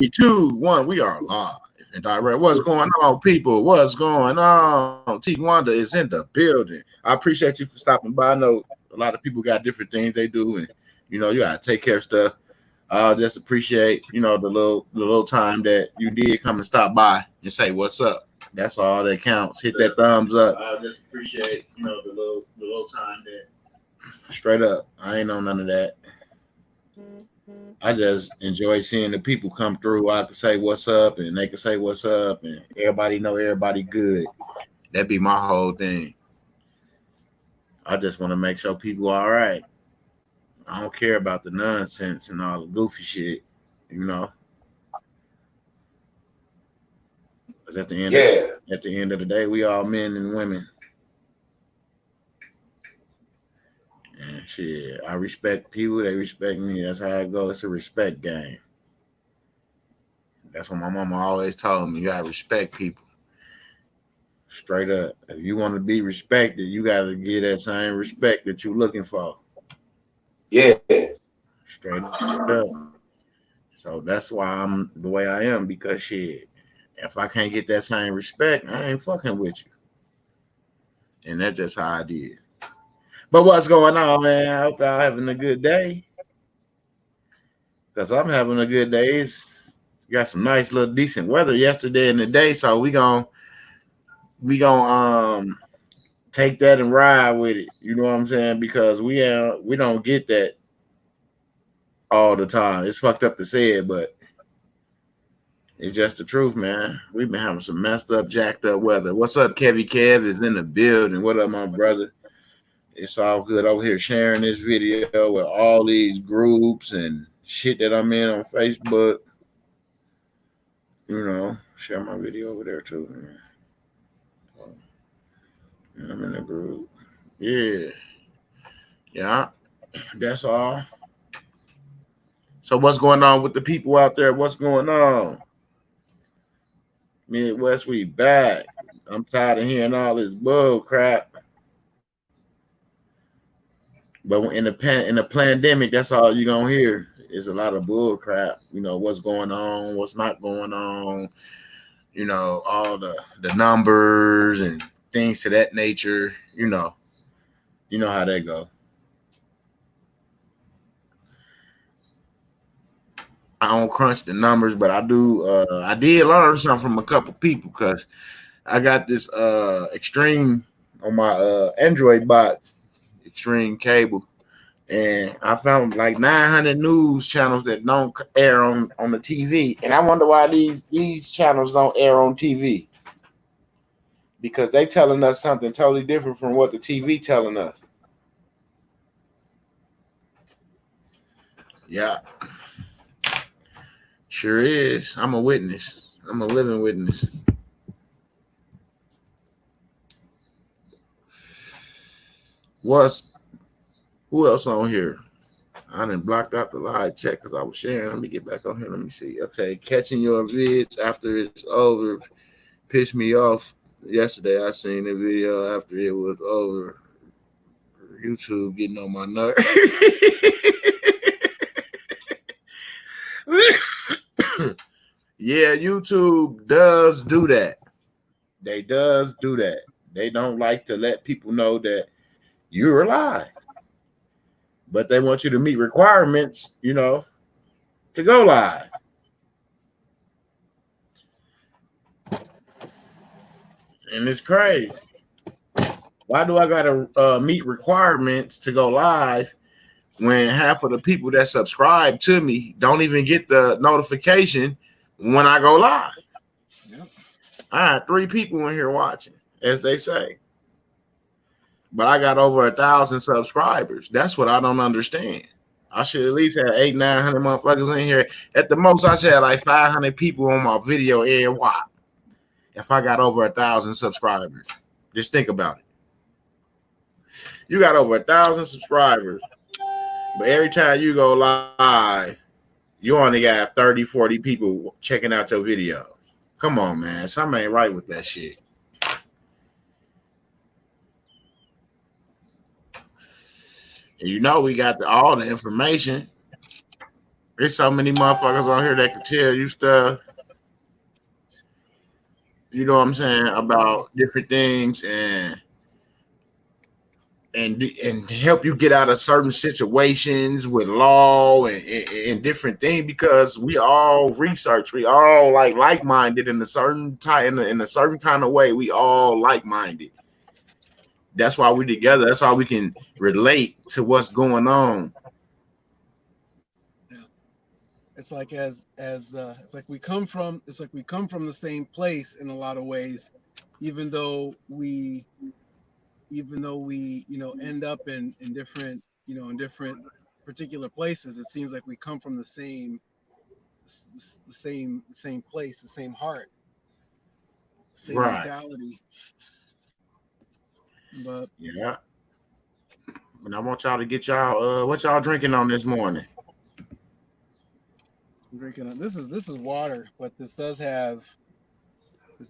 Three, two, one. We are live and direct. What's going on, people? What's going on? T Wanda is in the building. I appreciate you for stopping by. I know a lot of people got different things they do, and you gotta take care of stuff. I just appreciate the little time that you did come and stop by and say what's up. That's all that counts. Hit that thumbs up. I just appreciate the little time that straight up. I ain't on none of that. I just enjoy seeing the people come through. I can say what's up, and they can say what's up, and everybody know everybody good. That be my whole thing. I just want to make sure people are all right. I don't care about the nonsense and all the goofy shit, you know. Because at the end of the day, we all men and women. And shit, I respect people. They respect me. That's how it goes. It's a respect game. That's what my mama always told me. You gotta respect people. Straight up. If you want to be respected, you gotta get that same respect that you're looking for. Yeah. Straight up. So that's why I'm the way I am, because shit, if I can't get that same respect, I ain't fucking with you. And that's just how I did. But what's going on, man? I hope y'all having a good day. Because I'm having a good day. It's got some nice little decent weather yesterday and today. So we gonna take that and ride with it. You know what I'm saying? Because we don't get that all the time. It's fucked up to say it, but it's just the truth, man. We've been having some messed up, jacked up weather. What's up, Kevy Kev is in the building. What up, my brother? It's all good over here sharing this video with all these groups and shit that I'm in on Facebook. Share my video over there too, man. I'm in the group. Yeah. Yeah. That's all. So what's going on with the people out there? What's going on? Midwest, we back. I'm tired of hearing all this bull crap. But in the pandemic, that's all you're gonna hear is a lot of bull crap. What's going on, what's not going on, all the numbers and things to that nature. You know how that go. I don't crunch the numbers, but I do. I did learn something from a couple people because I got this Extreme on my Android box, Extreme cable, and I found like 900 news channels that don't air on the TV, and I wonder why these channels don't air on TV, because they telling us something totally different from what the TV telling us. Yeah. Sure is. I'm a witness. I'm a living witness. Who else on here? I done blocked out the live chat because I was sharing. Let me get back on here. Let me see. Okay, catching your vids after it's over pissed me off. Yesterday I seen the video after it was over. YouTube getting on my nerve. Yeah, YouTube does do that. They does do that. They don't like to let people know that you're alive. But they want you to meet requirements, to go live. And it's crazy. Why do I gotta meet requirements to go live when half of the people that subscribe to me don't even get the notification when I go live? Yep. I had 3 people in here watching, as they say. But I got over 1,000 subscribers. That's what I don't understand. I should at least have 800-900 motherfuckers in here. At the most, I should have like 500 people on my video every while. If I got over 1,000 subscribers, just think about it. You got over 1,000 subscribers, but every time you go live, you only got 30, 40 people checking out your video. Come on, man. Something ain't right with that shit. And we got all the information. There's so many motherfuckers on here that can tell you stuff. You know what I'm saying about different things and help you get out of certain situations with law and different things because we all research, we all like minded in a certain time in a certain kind of way. We all like minded. That's why we together. That's how we can relate to what's going on. Yeah. It's like it's like we come from the same place in a lot of ways, even though we end up in different in different particular places. It seems like we come from the same place, the same heart, same Right. mentality. But Yeah. And I want y'all to get y'all what y'all drinking on this morning. I'm drinking this is water, but this does have You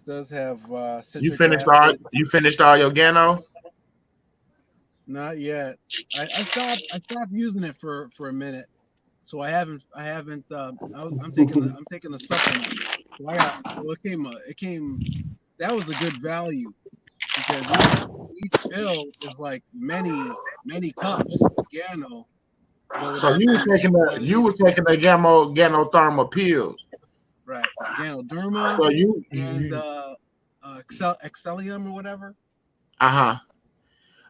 citric finished all acid. you finished all your Gano? Not yet. I stopped using it for a minute, so I'm taking the supplement. So it came. That was a good value because each pill is like many cups of Gano loaded So up in you 1 liter. was taking the Gano pills. Right, Ganoderma So and you Excellium or whatever. uh-huh.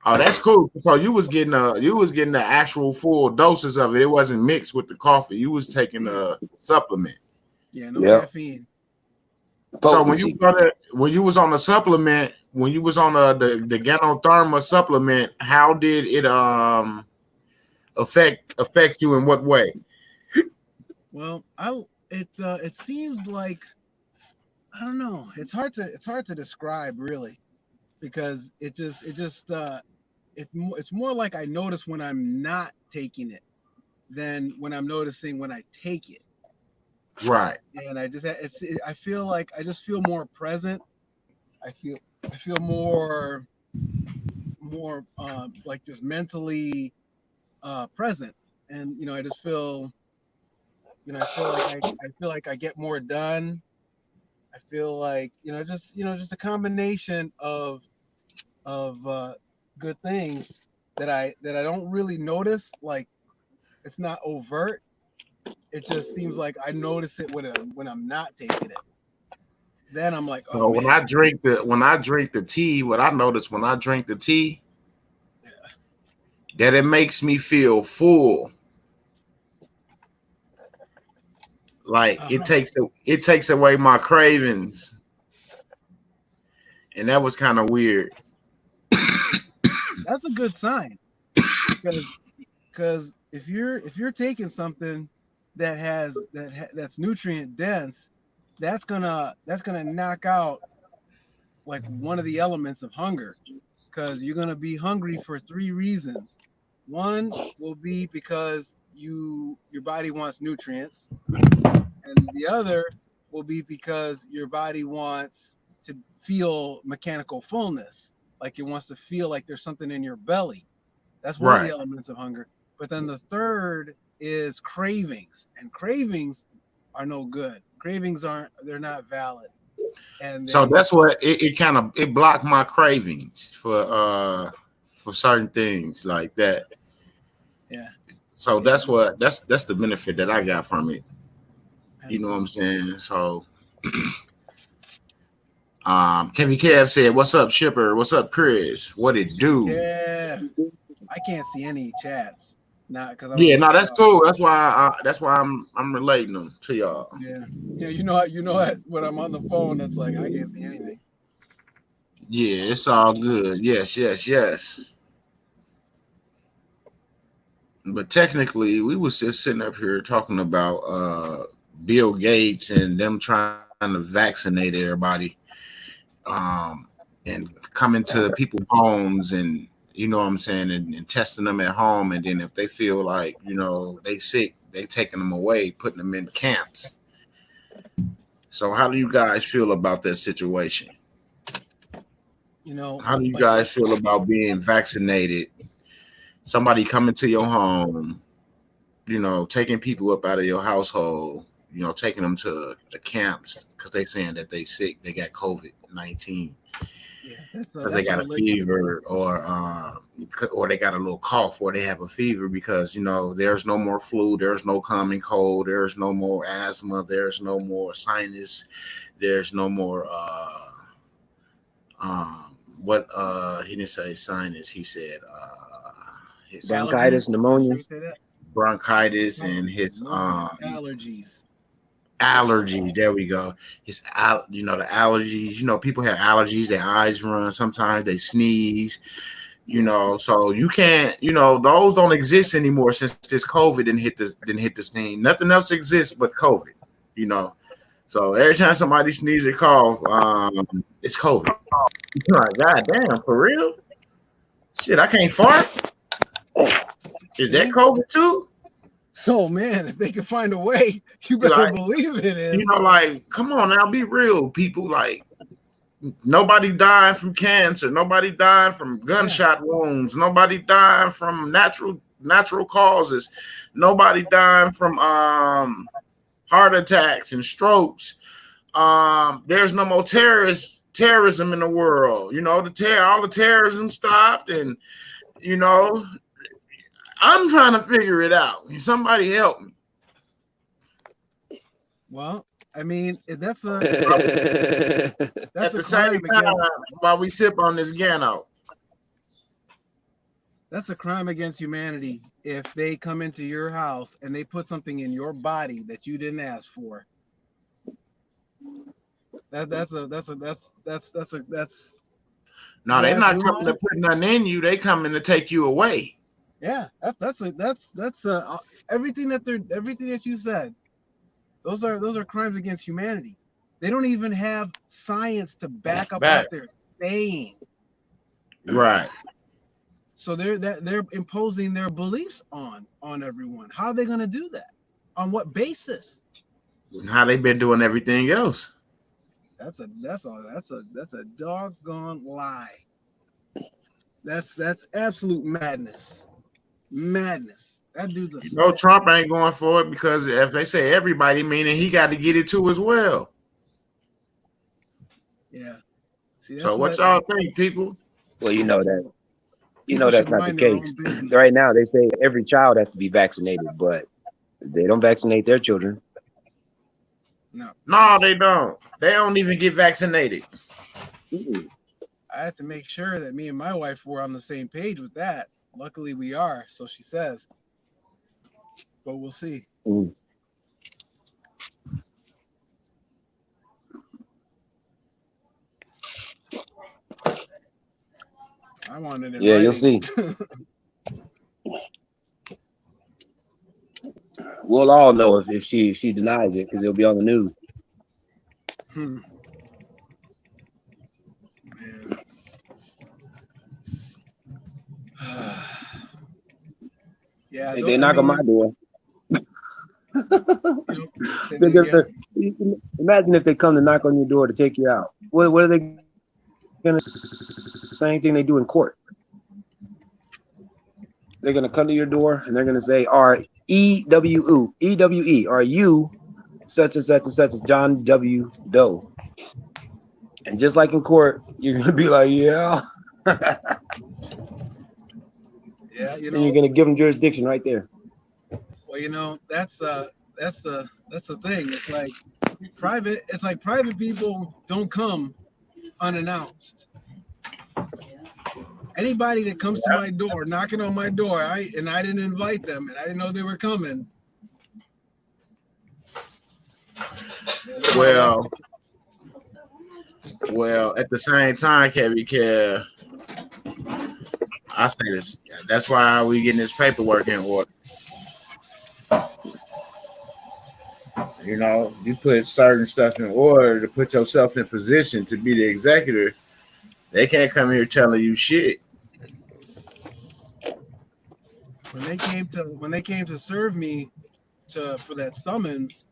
Oh, that's cool. So you was getting the actual full doses of it. It wasn't mixed with the coffee. You was taking Yeah, a supplement. yeah, no Yep. caffeine. So Potency. when you was on the supplement, when you was on the Ganotherma supplement, how did it affect you in what way? Well, it seems like I don't know. It's hard to describe really because it's more like I notice when I'm not taking it than when I'm noticing when I take it. Right. And I feel like I just feel more present. I feel more like just mentally present, and I feel like I get more done. I feel like just a combination of good things that I don't really notice. Like it's not overt. It just seems like I notice it when I'm not taking it. Then I'm like, oh So man, when I drink the tea, what I notice when I drink the tea yeah, that it makes me feel full. Like uh-huh. it takes away my cravings, and that was kind of weird. That's a good sign because if you're taking something that's nutrient dense, that's gonna knock out like one of the elements of hunger because you're gonna be hungry for three reasons. One will be because your body wants nutrients, and the other will be because your body wants to feel mechanical fullness, like it wants to feel like there's something in your belly. That's one of the Right. elements of hunger. But then the third is cravings, and cravings are no good. Cravings they're not valid, and So they that's what it kind of it blocked my cravings for certain things like that. yeah, So yeah, that's the benefit that I got from it. You know what I'm absolutely. saying? So Kevin Kev said, "What's up, Shipper? What's up, Chris? What it do?" Yeah, I can't see any chats, not because I'm on Yeah, my no, that's phone. cool. That's why I'm relating them to y'all. Yeah, yeah, when I'm on the phone, it's like I can't see anything. Yeah, it's all good. Yes, yes, yes. But technically, we was just sitting up here talking about Bill Gates and them trying to vaccinate everybody, um, and coming to people's homes and you know what I'm saying, and testing them at home, and then if they feel like they sick, they taking them away, putting them in camps. So how do you guys feel about that situation? How do you Like guys feel about being vaccinated? Somebody coming to your home. taking people up out of your household, taking them to the camps because they saying that they sick, they got COVID-19 Yeah, because they that's a got a religion. fever or they got a little cough or they have a fever because there's no more flu, there's no common cold, there's no more asthma, there's no more sinus, there's no more what he didn't say sinus, he said his Allergies. Bronchitis, pneumonia. You say that? bronchitis and his No, allergies. allergies. There we go. The allergies. People have allergies. Their eyes run. Sometimes they sneeze. So you can't. Those don't exist anymore since this COVID didn't hit the scene. Nothing else exists but COVID. So every time somebody sneezes or cough, it's COVID. You're like, God damn, for real? Shit, I can't fart. Is that COVID too? So man, if they can find a way, you better believe it is. Like, come on now, be real, people. Like, nobody dying from cancer, nobody dying from gunshot wounds, nobody dying from natural causes, nobody dying from heart attacks and strokes. There's no more terrorism in the world. All the terrorism stopped, and I'm trying to figure it out. Somebody help me. Well, I mean, that's a at the same time while we sip on this Gano. That's a crime against humanity if they come into your house and they put something in your body that you didn't ask for. That's no, they're not coming to put nothing in you. They coming to take you away. Yeah, that's everything that you said. Those are crimes against humanity. They don't even have science to back up what they're saying. Right. So they're imposing their beliefs on everyone. How are they going to do that? On what basis? How they been doing everything else. That's a doggone lie. That's absolute madness. Madness. That dude's a Trump ain't going for it because if they say everybody, meaning he got to get it too as well. Yeah. See, so what y'all think, people? Well, that's not the case. Right now, they say every child has to be vaccinated, but they don't vaccinate their children. No, they don't. They don't even get vaccinated. I have to make sure that me and my wife were on the same page with that. Luckily, we are. So she says. But we'll see. I wanted it. Yeah, you'll see. We'll all know if she denies it because it'll be on the news. Yeah, they knock on my door. Imagine if they come to knock on your door to take you out. What are they gonna? Same thing they do in court. They're gonna come to your door and they're gonna say, "Are EWE? Are you such and such and such as John W. Doe?" And just like in court, you're gonna be like, "Yeah." Yeah, and you're gonna give them jurisdiction right there. Well, that's the thing. It's like private people don't come unannounced. Anybody that comes to my door, knocking on my door, I didn't invite them, and I didn't know they were coming. Well, at the same time, Kevin, I say this. That's why we getting this paperwork in order. You put certain stuff in order to put yourself in position to be the executor. They can't come here telling you shit. When they came to serve me for that summons,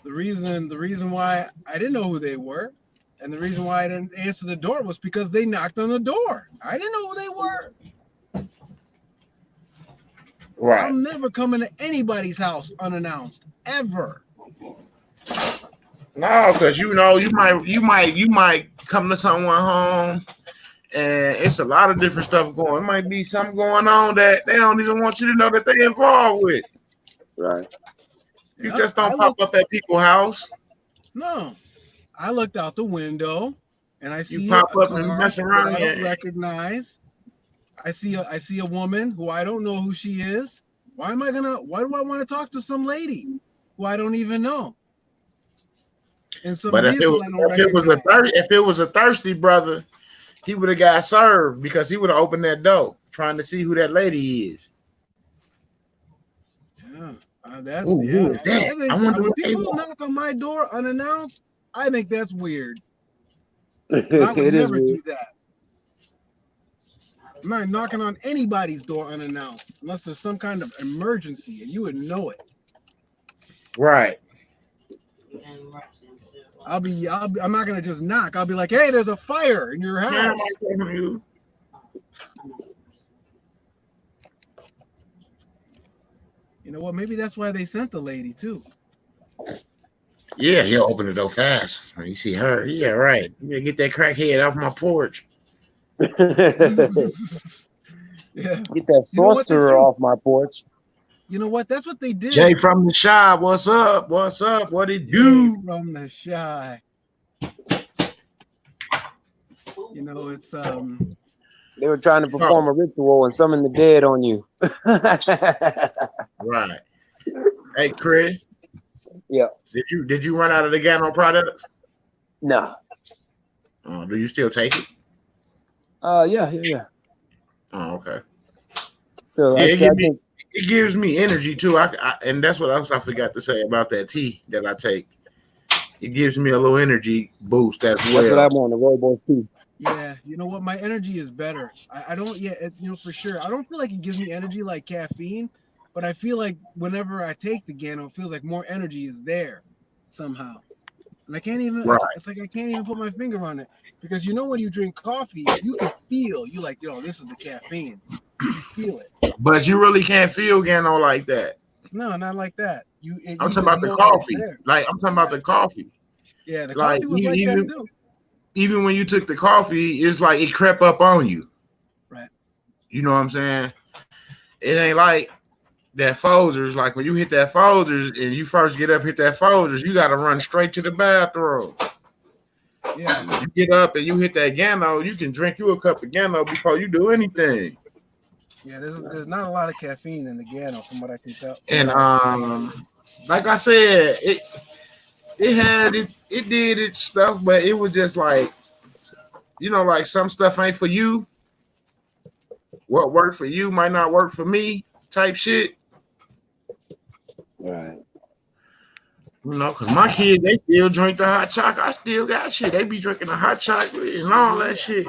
the reason why I didn't know who they were, and the reason why I didn't answer the door was because they knocked on the door. I didn't know who they were. Right. I'm never coming to anybody's house unannounced ever. No, because you might come to someone home and it's a lot of different stuff going. It might be something going on that they don't even want you to know that they're involved with. Right. You just don't pop up at people's house. No, I looked out the window and I see pop a up car and mess around. that I don't recognize. I see a woman who I don't know who she is. Why do I want to talk to some lady who I don't even know? And some but if it was a thirsty brother, he would have got served because he would have opened that door trying to see who that lady is. Yeah, Who is that? I wonder when people knock on my door unannounced, I think that's weird. I would never do that. I'm not knocking on anybody's door unannounced unless there's some kind of emergency and you would know it. Right. I'm not gonna just knock. I'll be like, hey, there's a fire in your house. You know what? Maybe that's why they sent the lady too. Yeah, he'll open the door fast when you see her. Yeah, right. You get that crackhead off my porch. Yeah. Get that sorcerer off my porch. You know what? That's what they did. Jay from the Shy, what's up? What's up? What did you from the Shy? You know, it's They were trying to perform a ritual and summon the dead on you. Right. Hey, Chris. Yeah. Did you run out of the Gano products? No. Do you still take it? Yeah. Oh, okay. So yeah, it gives me energy too. And that's what else I forgot to say about that tea that I take. It gives me a little energy boost as well. That's what I'm on the Robo tea. Yeah, you know what? My energy is better. I don't for sure. I don't feel like it gives me energy like caffeine, but I feel like whenever I take the Gano, it feels like more energy is there somehow. And I can't even. Right. It's like I can't even put my finger on it because when you drink coffee, you can feel. You like, this is the caffeine. You feel it. But you really can't feel Gano like that. No, not like that. I'm talking about the coffee. I'm talking about the coffee. Yeah, the coffee was like that too. Even when you took the coffee, it's like it crept up on you. Right. You know what I'm saying? It ain't like that Folgers. Like when you hit that Folgers and you first get up, hit that Folgers, you got to run straight to the bathroom. Yeah. You get up and you hit that Gano, you can drink you a cup of Gano before you do anything. Yeah, there's not a lot of caffeine in the Gano from what I can tell. And like I said, it did its stuff, but it was just like, like some stuff ain't for you. What worked for you might not work for me, type shit. Right. Because my kids, they still drink the hot chocolate. I still got shit. They be drinking the hot chocolate and all that shit.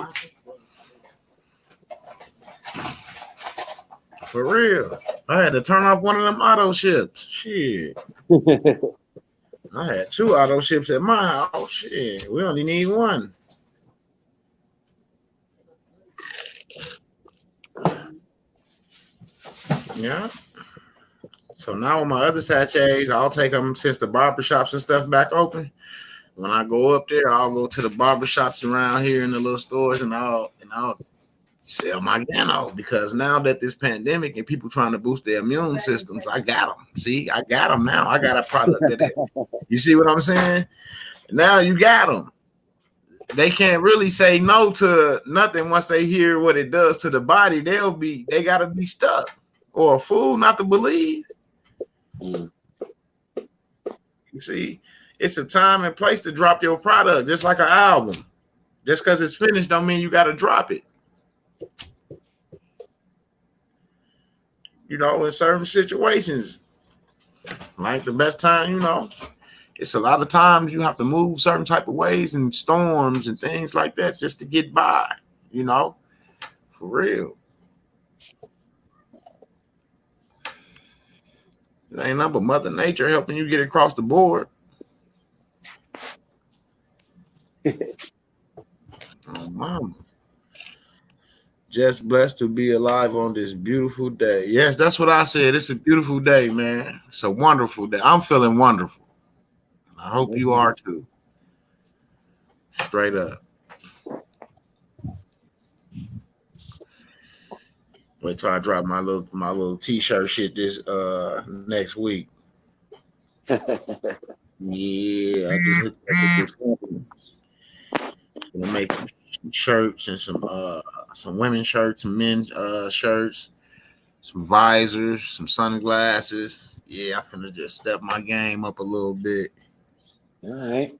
For real. I had to turn off one of them auto ships. Shit. I had 2 auto ships at my house. Shit. We only need 1. Yeah. So now with my other sachets, I'll take them since the barbershops and stuff back open. When I go up there, I'll go to the barbershops around here in the little stores and I'll sell my Gano because now that this pandemic and people trying to boost their immune systems, I got them. See, I got them now. I got a product you see what I'm saying? Now you got them. They can't really say no to nothing once they hear what it does to the body. They gotta be stuck or a fool not to believe. You see, it's a time and place to drop your product, just like an album. Just because it's finished don't mean you got to drop it. In certain situations, like the best time, it's a lot of times you have to move certain type of ways and storms and things like that just to get by, for real. It ain't nothing but Mother Nature helping you get across the board. Oh, mama. Just blessed to be alive on this beautiful day. Yes, that's what I said. It's a beautiful day, man. It's a wonderful day. I'm feeling wonderful. I hope you are too. Straight up. Wait till I drop my little t-shirt shit this next week. Yeah, I just hooked up with this company. Gonna make some shirts and some women's shirts, some men's shirts, some visors, some sunglasses. Yeah, I'm finna just step my game up a little bit. All right.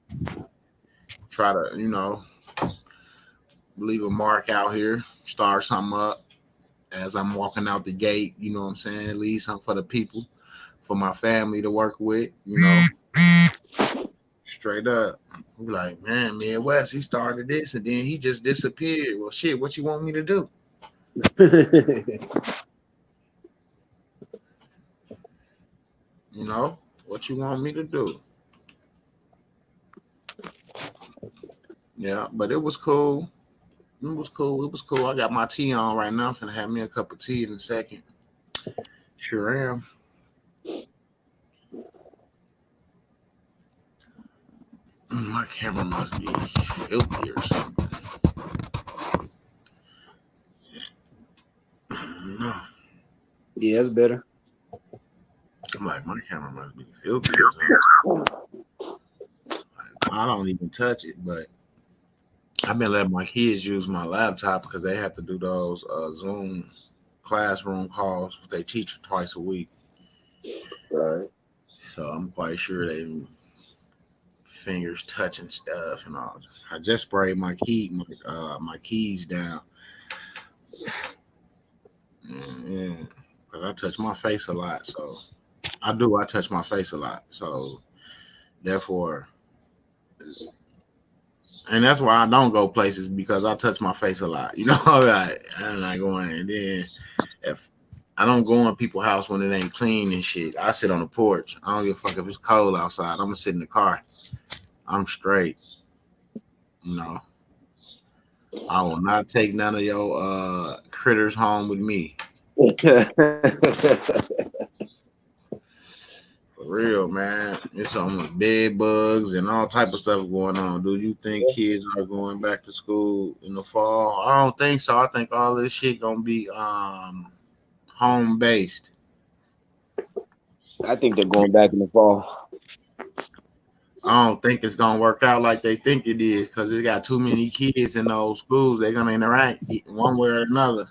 Try to, leave a mark out here, start something up as I'm walking out the gate, you know what I'm saying? Leave something for the people, for my family to work with, Straight up. Be like, man, Midwest, he started this and then he just disappeared. Well, shit, what you want me to do? What you want me to do? Yeah, but it was cool. It was cool. I got my tea on right now. I'm finna have me a cup of tea in a second. Sure am. My camera must be filthy or something. No. Yeah, it's better. I'm like, my camera must be filthy or something. I don't even touch it, but I've been letting my kids use my laptop because they have to do those Zoom classroom calls with their teacher twice a week. Right. So I'm quite sure they fingers touching stuff and all. I just sprayed my keys down. Yeah, because I touch my face a lot. So I touch my face a lot. So therefore, and that's why I don't go places, because I touch my face a lot. I'm not going. And then if I don't go in people's house when it ain't clean and shit, I sit on the porch. I don't give a fuck if it's cold outside. I'm gonna sit in the car. I'm straight. I will not take none of your critters home with me. For real, man. It's almost bed bugs and all type of stuff going on. Do you think kids are going back to school in the fall? I don't think so. I think all this shit gonna be home based. I think they're going back in the fall. I don't think it's gonna work out like they think it is, because they got too many kids in those schools. They're gonna interact one way or another.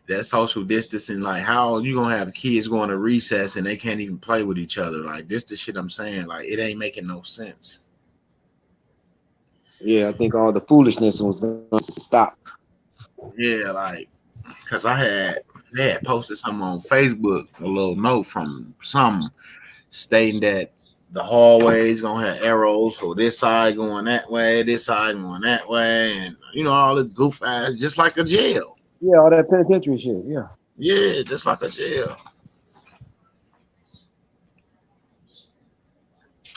That social distancing, like, how you gonna have kids going to recess and they can't even play with each other? Like, this the shit I'm saying. Like, it ain't making no sense. Yeah, I think all the foolishness was gonna stop. Yeah, like, because they had posted something on Facebook, a little note from some stating that the hallway is gonna have arrows for this side going that way, this side going that way, and all this goof ass, just like a jail. Yeah, all that penitentiary shit. Yeah. Yeah, just like a jail.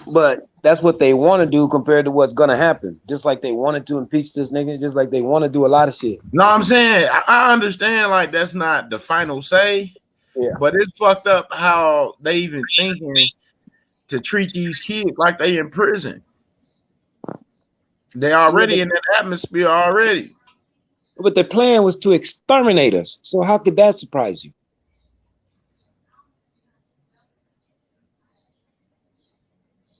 But that's what they want to do compared to what's gonna happen. Just like they wanted to impeach this nigga, just like they want to do a lot of shit. No, I'm saying I understand, like, that's not the final say. Yeah. But it's fucked up how they even thinking to treat these kids like they in prison. They already in that atmosphere already. But their plan was to exterminate us. So how could that surprise you?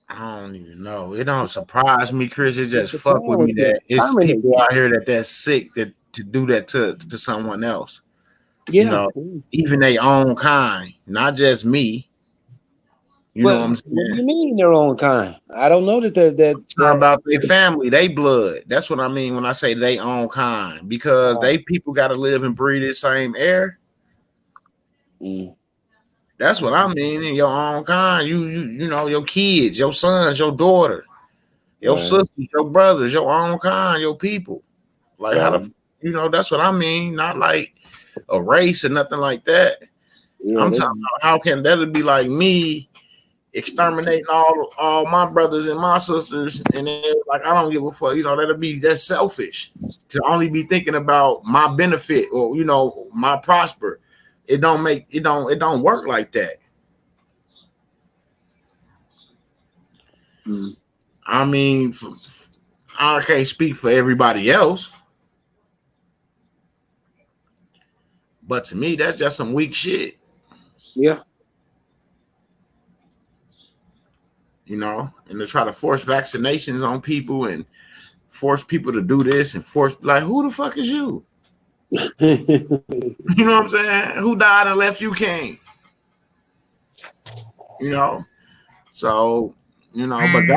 I don't even know. It don't surprise me, Chris. It just fuck with me that it's people out here that's sick to do that to someone else. Yeah. Even their own kind, not just me. You know what I'm saying? What do you mean their own kind? I don't know that it's not about their family, they blood. That's what I mean when I say they own kind, because they people got to live and breathe the same air. That's what I mean. In your own kind, you know, your kids, your sons, your daughter, your sisters, your brothers, your own kind, your people. Like how the, that's what I mean. Not like a race or nothing like that. I'm talking about how can that be like me exterminating all my brothers and my sisters, and then like I don't give a fuck. That's selfish to only be thinking about my benefit or my prosper. It don't work like that. I mean, I can't speak for everybody else, but to me, that's just some weak shit. Yeah. And to try to force vaccinations on people and force people to do this and force, like, who the fuck is you? You know what I'm saying? Who died and left you king? So, but God,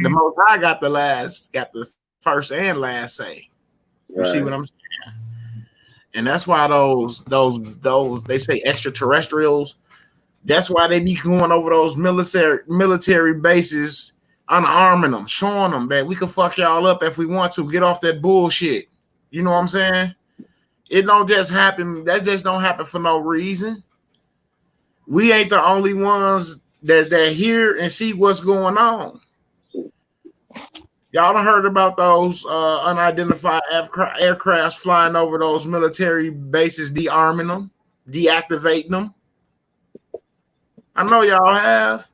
the Most High got the first and last say. You see what I'm saying? And that's why those they say extraterrestrials. That's why they be going over those military bases, unarming them, showing them that we can fuck y'all up if we want to. Get off that bullshit. You know what I'm saying? It don't just happen. That just don't happen for no reason. We ain't the only ones that hear and see what's going on. Y'all done heard about those unidentified aircrafts flying over those military bases, dearming them, deactivating them. I know y'all have.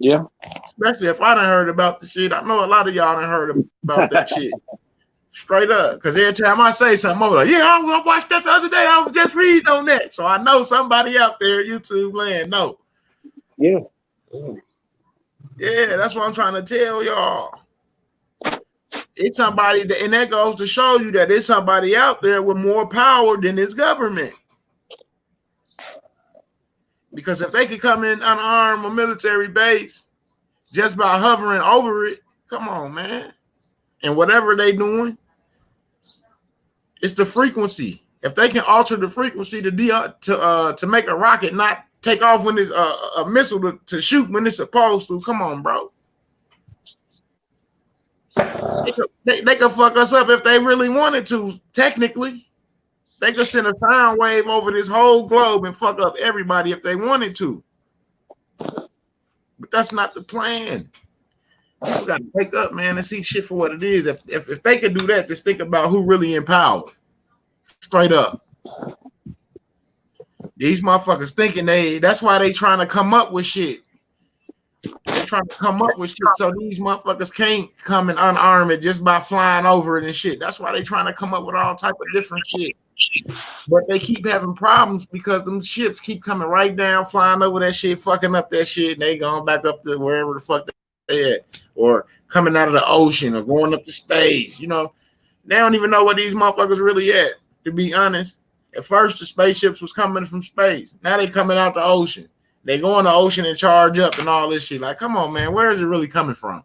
Yeah. Especially if I done heard about the shit. I know a lot of y'all done heard about that shit. Straight up. Because every time I say something, I'm like, yeah, I watched that the other day. I was just reading on that. So I know somebody out there, YouTube land, know. Yeah. Yeah, that's what I'm trying to tell y'all. It's somebody that, and that goes to show you that there's somebody out there with more power than this government. Because if they could come in unarmed a military base just by hovering over it, come on, man. And whatever they doing, it's the frequency. If they can alter the frequency to make a rocket not take off when it's a missile to shoot when it's supposed to, come on, bro. They could fuck us up if they really wanted to. Technically, they could send a sound wave over this whole globe and fuck up everybody if they wanted to. But that's not the plan. We gotta wake up, man, and see shit for what it is. If they could do that, just think about who really in power. Straight up. These motherfuckers thinking that's why they trying to come up with shit. They're trying to come up with shit so these motherfuckers can't come and unarm it just by flying over it and shit. That's why they trying to come up with all type of different shit. But they keep having problems because them ships keep coming right down, flying over that shit, fucking up that shit, and they going back up to wherever the fuck they at, or coming out of the ocean or going up to space. They don't even know where these motherfuckers really at, to be honest. At first, the spaceships was coming from space. Now they coming out the ocean. They go in the ocean and charge up and all this shit. Like, come on, man, where is it really coming from?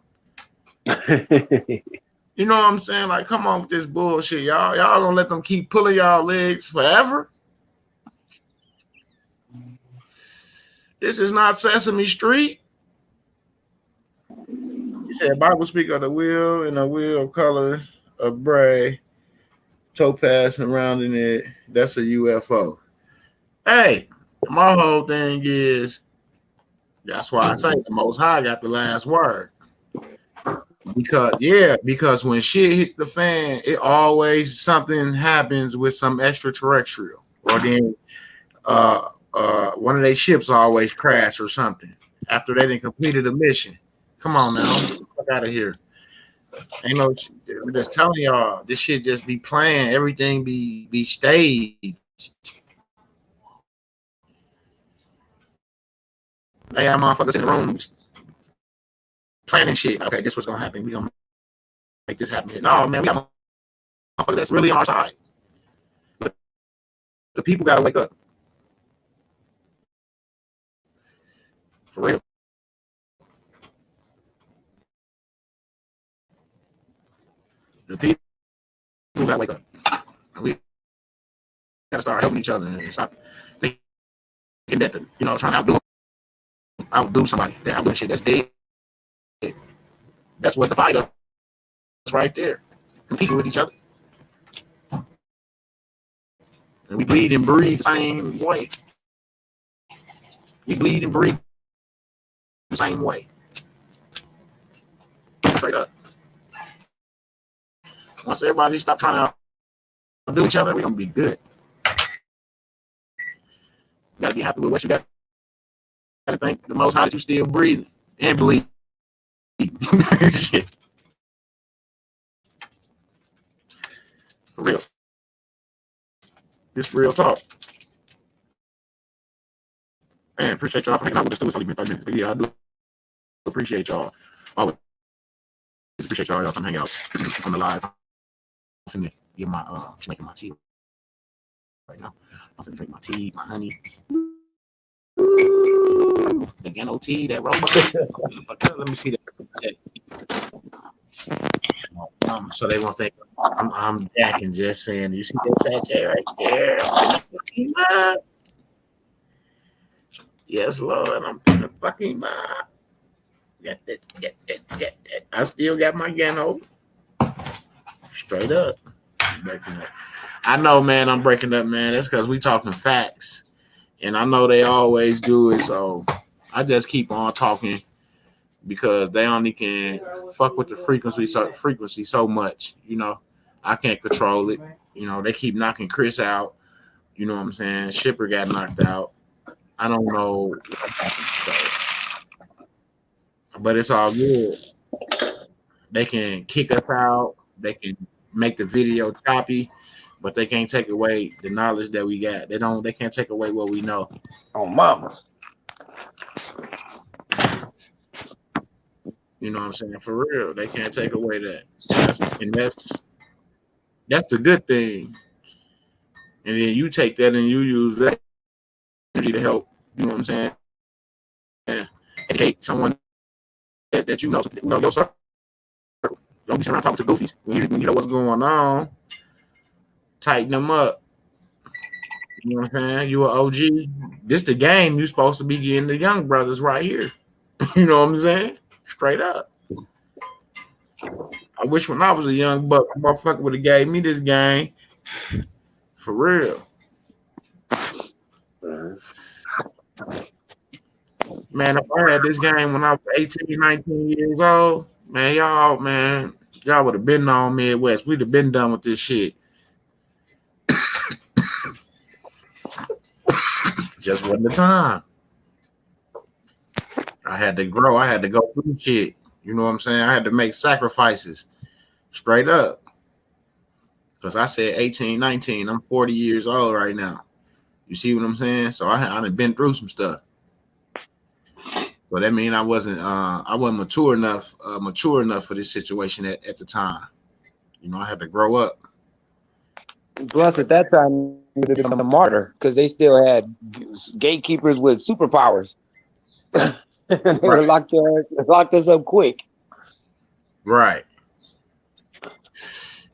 You know what I'm saying? Like, come on with this bullshit, y'all. Y'all gonna let them keep pulling y'all legs forever? This is not Sesame Street. He said, Bible speak of the wheel and the wheel of colors of bray, topaz surrounding it. That's a UFO. Hey, my whole thing is, that's why I say the Most High got the last word. Because when shit hits the fan, it always something happens with some extraterrestrial, or then one of their ships always crash or something after they done completed a mission. Come on now, get the fuck out of here. Ain't no, I'm just telling y'all, this shit just be playing. Everything be staged. They have motherfuckers in the rooms planning shit. Okay, this what's gonna happen. We gonna make this happen here. No, man, we got motherfuckers that's really on our side. But the people gotta wake up. For real. The people gotta wake up. We gotta start helping each other and stop thinking that trying to outdo somebody. They're outdoing shit that's dead. That's what the fight is right there. Competing with each other. And we bleed and breathe the same way. We bleed and breathe the same way. Straight up. Once everybody stop trying to do each other, we're gonna be good. You gotta be happy with what you got. You gotta thank the Most High that you still breathing and bleeding. Shit. For real. This real talk. Man, appreciate y'all for hanging out with us too. It's only been 5 minutes, but yeah, I do appreciate y'all. Always appreciate y'all. Y'all come hang out on the live. I'm finna get my making my tea right now. I'm finna drink my tea, my honey. Ooh, the Gano tea, that robot. Let me see that. So they won't think I'm jacking, just saying. You see that Satchay right there? Yes, Lord, I'm gonna fucking buy. I still got my Gano. Straight up. Breaking up. I know, man, I'm breaking up, man. That's because we talking facts. And I know they always do it, so I just keep on talking because they only can fuck with the frequency so much, you know. I can't control it. You know, they keep knocking Chris out. You know what I'm saying? Shipper got knocked out. I don't know what happened, so but it's all good. They can kick us out, they can make the video choppy, but they can't take away the knowledge that we got. They can't take away what we know. Oh, mama. You know what I'm saying? For real. They can't take away that. That's the good thing. And then you take that and you use that energy to help, you know what I'm saying? And educate someone that you know your circle. Don't be sitting around talking to goofies. When you know what's going on, tighten them up. You know what I'm saying? You an OG. This the game you supposed to be getting the young brothers right here. You know what I'm saying? Straight up. I wish when I was a young buck, motherfucker would have gave me this game. For real. Man, if I had this game when I was 18, 19 years old, man, y'all would have been on Midwest. We'd have been done with this shit. Just wasn't the time. I had to grow. I had to go through shit. You know what I'm saying? I had to make sacrifices. Straight up. Because I said 18, 19. I'm 40 years old right now. You see what I'm saying? So I done been through some stuff. So that means I wasn't mature enough for this situation at the time. You know, I had to grow up. Plus, at that time, you would have been a martyr because they still had gatekeepers with superpowers. They would have locked us up quick. Right.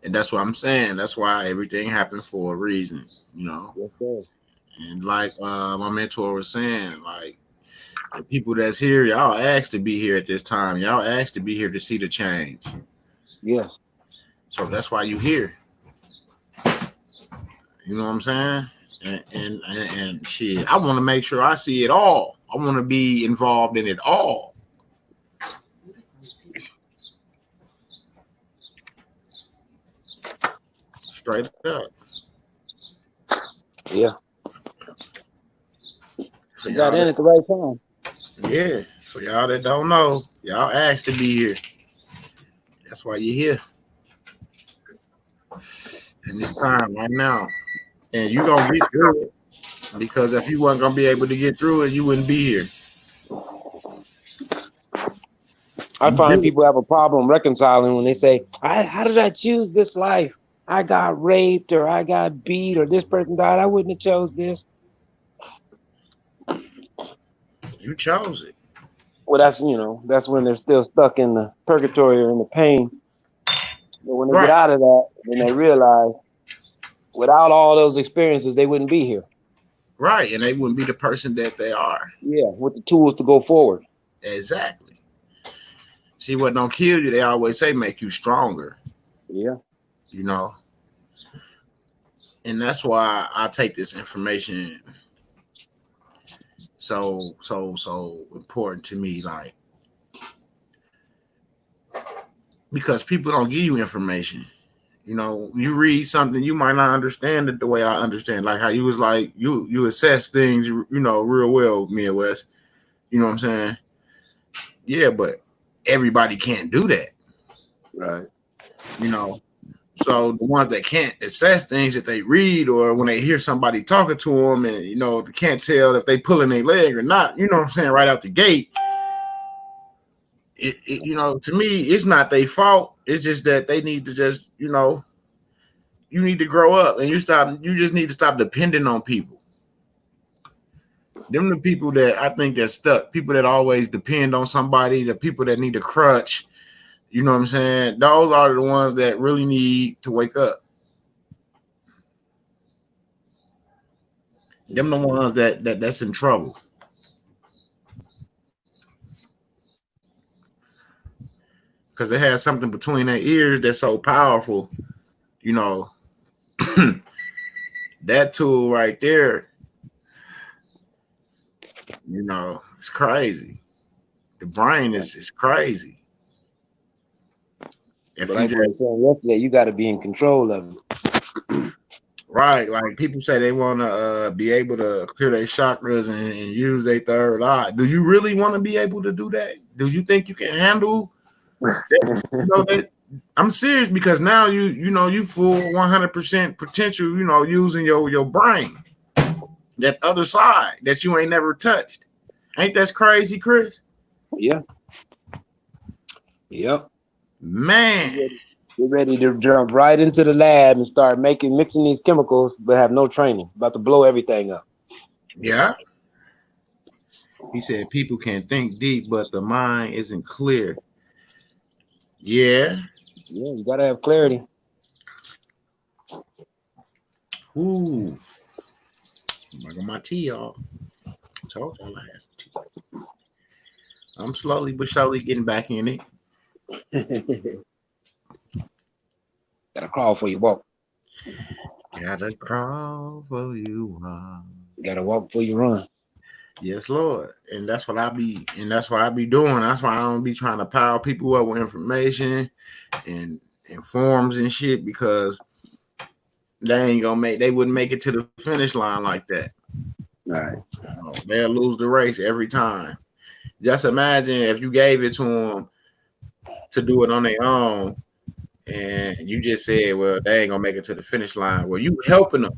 And that's what I'm saying. That's why everything happened for a reason, you know. Yes, sir. And like my mentor was saying, like the people that's here, y'all asked to be here at this time. Y'all asked to be here to see the change. Yes. So that's why you here. You know what I'm saying? And shit, I want to make sure I see it all. I want to be involved in it all. Straight up. Yeah. So you got in at the right time. Yeah. For y'all that don't know, y'all asked to be here. That's why you're here. And it's time right now. And you're going to get through it. Because if you weren't going to be able to get through it, you wouldn't be here. I find people have a problem reconciling when they say, how did I choose this life? I got raped or I got beat or this person died. I wouldn't have chose this. You chose it. Well, that's when they're still stuck in the purgatory or in the pain. But when they get out of that, then they realize without all those experiences, they wouldn't be here. Right. And they wouldn't be the person that they are. Yeah. With the tools to go forward. Exactly. See, what don't kill you, they always say make you stronger. Yeah. You know? And that's why I take this information so important to me, like, because people don't give you information. You know, you read something, you might not understand it the way I understand. Like how you was like you assess things, you know, real well, me and Wes. You know what I'm saying? Yeah, but everybody can't do that. Right. You know. So the ones that can't assess things that they read, or when they hear somebody talking to them, and you know, they can't tell if they pulling their leg or not. You know what I'm saying? Right out the gate. You know, to me, it's not their fault. It's just that they need to just, you know, you need to grow up, and you just need to stop depending on people. Them the people that I think that stuck, people that always depend on somebody, the people that need a crutch. You know what I'm saying? Those are the ones that really need to wake up. Them the ones that's in trouble. Because they have something between their ears that's so powerful. You know, that tool right there, you know, it's crazy. The brain is crazy. If But like I was saying yesterday, you got to be in control of it. Right, like people say they want to be able to clear their chakras and use their third eye. Do you really want to be able to do that? Do you think you can handle that? You know, I'm serious, because now you know you full 100% potential. You know, using your brain, that other side that you ain't never touched. Ain't that crazy, Chris? Yeah. Yep. Man. Get ready to jump right into the lab and start mixing these chemicals, but have no training. About to blow everything up. Yeah. He said people can think deep, but the mind isn't clear. Yeah. Yeah, you gotta have clarity. Ooh. I got my tea, y'all. Told y'all I had tea. I'm slowly but surely getting back in it. Gotta crawl for you walk. Gotta crawl for you walk. Gotta walk before you run. Yes, Lord. And that's what I be, and that's what I be doing. That's why I don't be trying to pile people up with information and forms and shit, because they wouldn't make it to the finish line like that. Right. They'll lose the race every time. Just imagine if you gave it to them to do it on their own, and you just said, well, they ain't gonna make it to the finish line. Well, you helping them,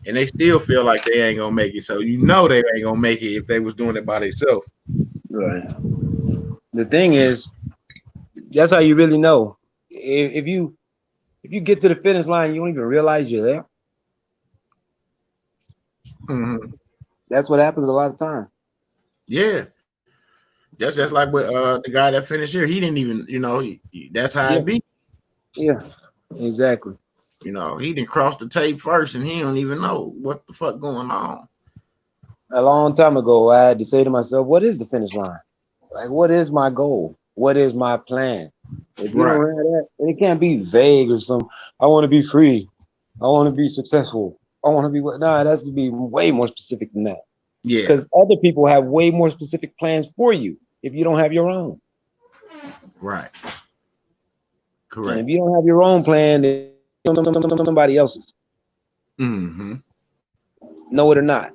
and they still feel like they ain't gonna make it. So you know they ain't gonna make it if they was doing it by themselves. Right. The thing is, that's how you really know. If you get to the finish line, you don't even realize you're there. Mm-hmm. That's what happens a lot of times. Yeah. That's just like with the guy that finished here. He didn't even, you know, that's how it be. Yeah, exactly. You know, he didn't cross the tape first, and he don't even know what the fuck going on. A long time ago, I had to say to myself, what is the finish line? Like, what is my goal? What is my plan? If you don't have that, and it can't be vague or something. I want to be free. I want to be successful. I want to be what? Nah, it has to be way more specific than that. Yeah. Because other people have way more specific plans for you if you don't have your own. Right. Correct. And if you don't have your own plan, then somebody else's. Mm-hmm. Know it or not.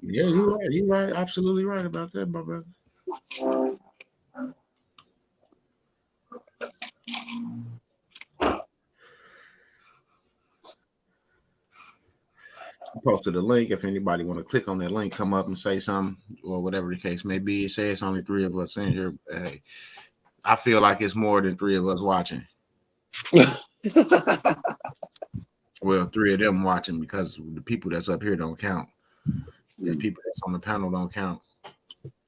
Yeah, you're right. You're right. Absolutely right about that, my brother. I posted a link. If anybody want to click on that link, come up and say something, or whatever the case may be. It says only 3 of us in here. Hey, I feel like it's more than 3 of us watching. Well, 3 of them watching, because the people that's up here don't count. The people that's on the panel don't count.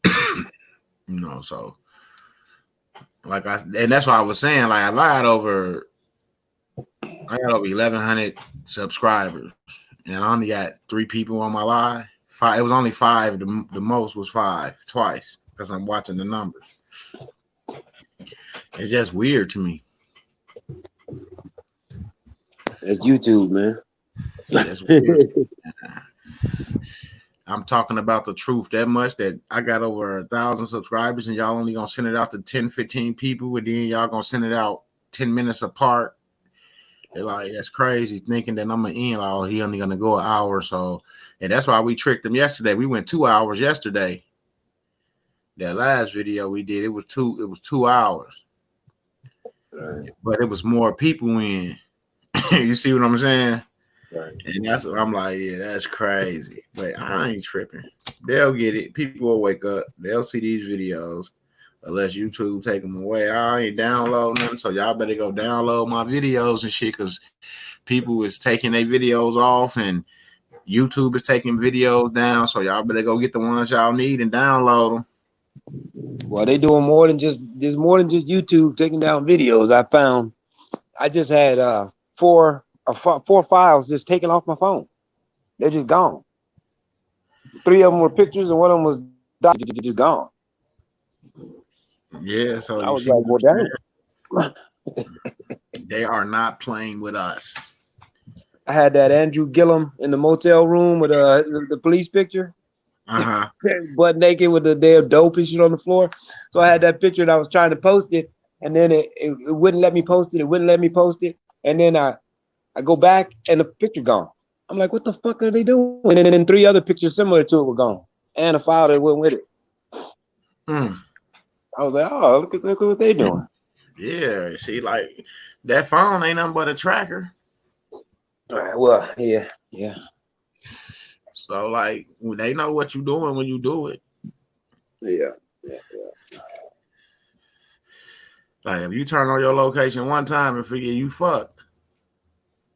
You know, so like and that's why I was saying, like, I got over 1,100 subscribers, and I only got 3 people on my live. 5. It was only 5. The most was 5 twice, because I'm watching the numbers. It's just weird to me. It's YouTube, man. That's weird. I'm talking about the truth that much that I got over 1,000 subscribers and y'all only gonna send it out to 10, 15 people, and then y'all gonna send it out 10 minutes apart. They're like, that's crazy, thinking that I'm gonna end. Oh, he only gonna go an hour or so. And that's why we tricked them yesterday. We went 2 hours yesterday. That last video we did, it was 2 hours. Right. But it was more people in. You see what I'm saying? Right. And that's what I'm like, yeah, that's crazy. But I ain't tripping. They'll get it. People will wake up. They'll see these videos unless YouTube take them away. I ain't downloading them, so y'all better go download my videos and shit because people is taking their videos off and YouTube is taking videos down. So y'all better go get the ones y'all need and download them. Well, they doing more than just YouTube taking down videos. I found I just had four files just taken off my phone. They're just gone. 3 of them were pictures and one of them was just gone. Yeah, so I was like, well, damn. They are not playing with us. I had that Andrew Gillum in the motel room with the police picture. Butt naked with the damn dope and shit on the floor. So I had that picture and I was trying to post it, and then it wouldn't let me post it. It wouldn't let me post it. And then I go back and the picture gone. I'm like, what the fuck are they doing? And then 3 other pictures similar to it were gone. And a file that went with it. I was like, oh, look at what they doing. Yeah, see, like that phone ain't nothing but a tracker. All right, well, yeah. So, like, they know what you're doing when you do it. Yeah. Like, if you turn on your location one time and forget, you fucked.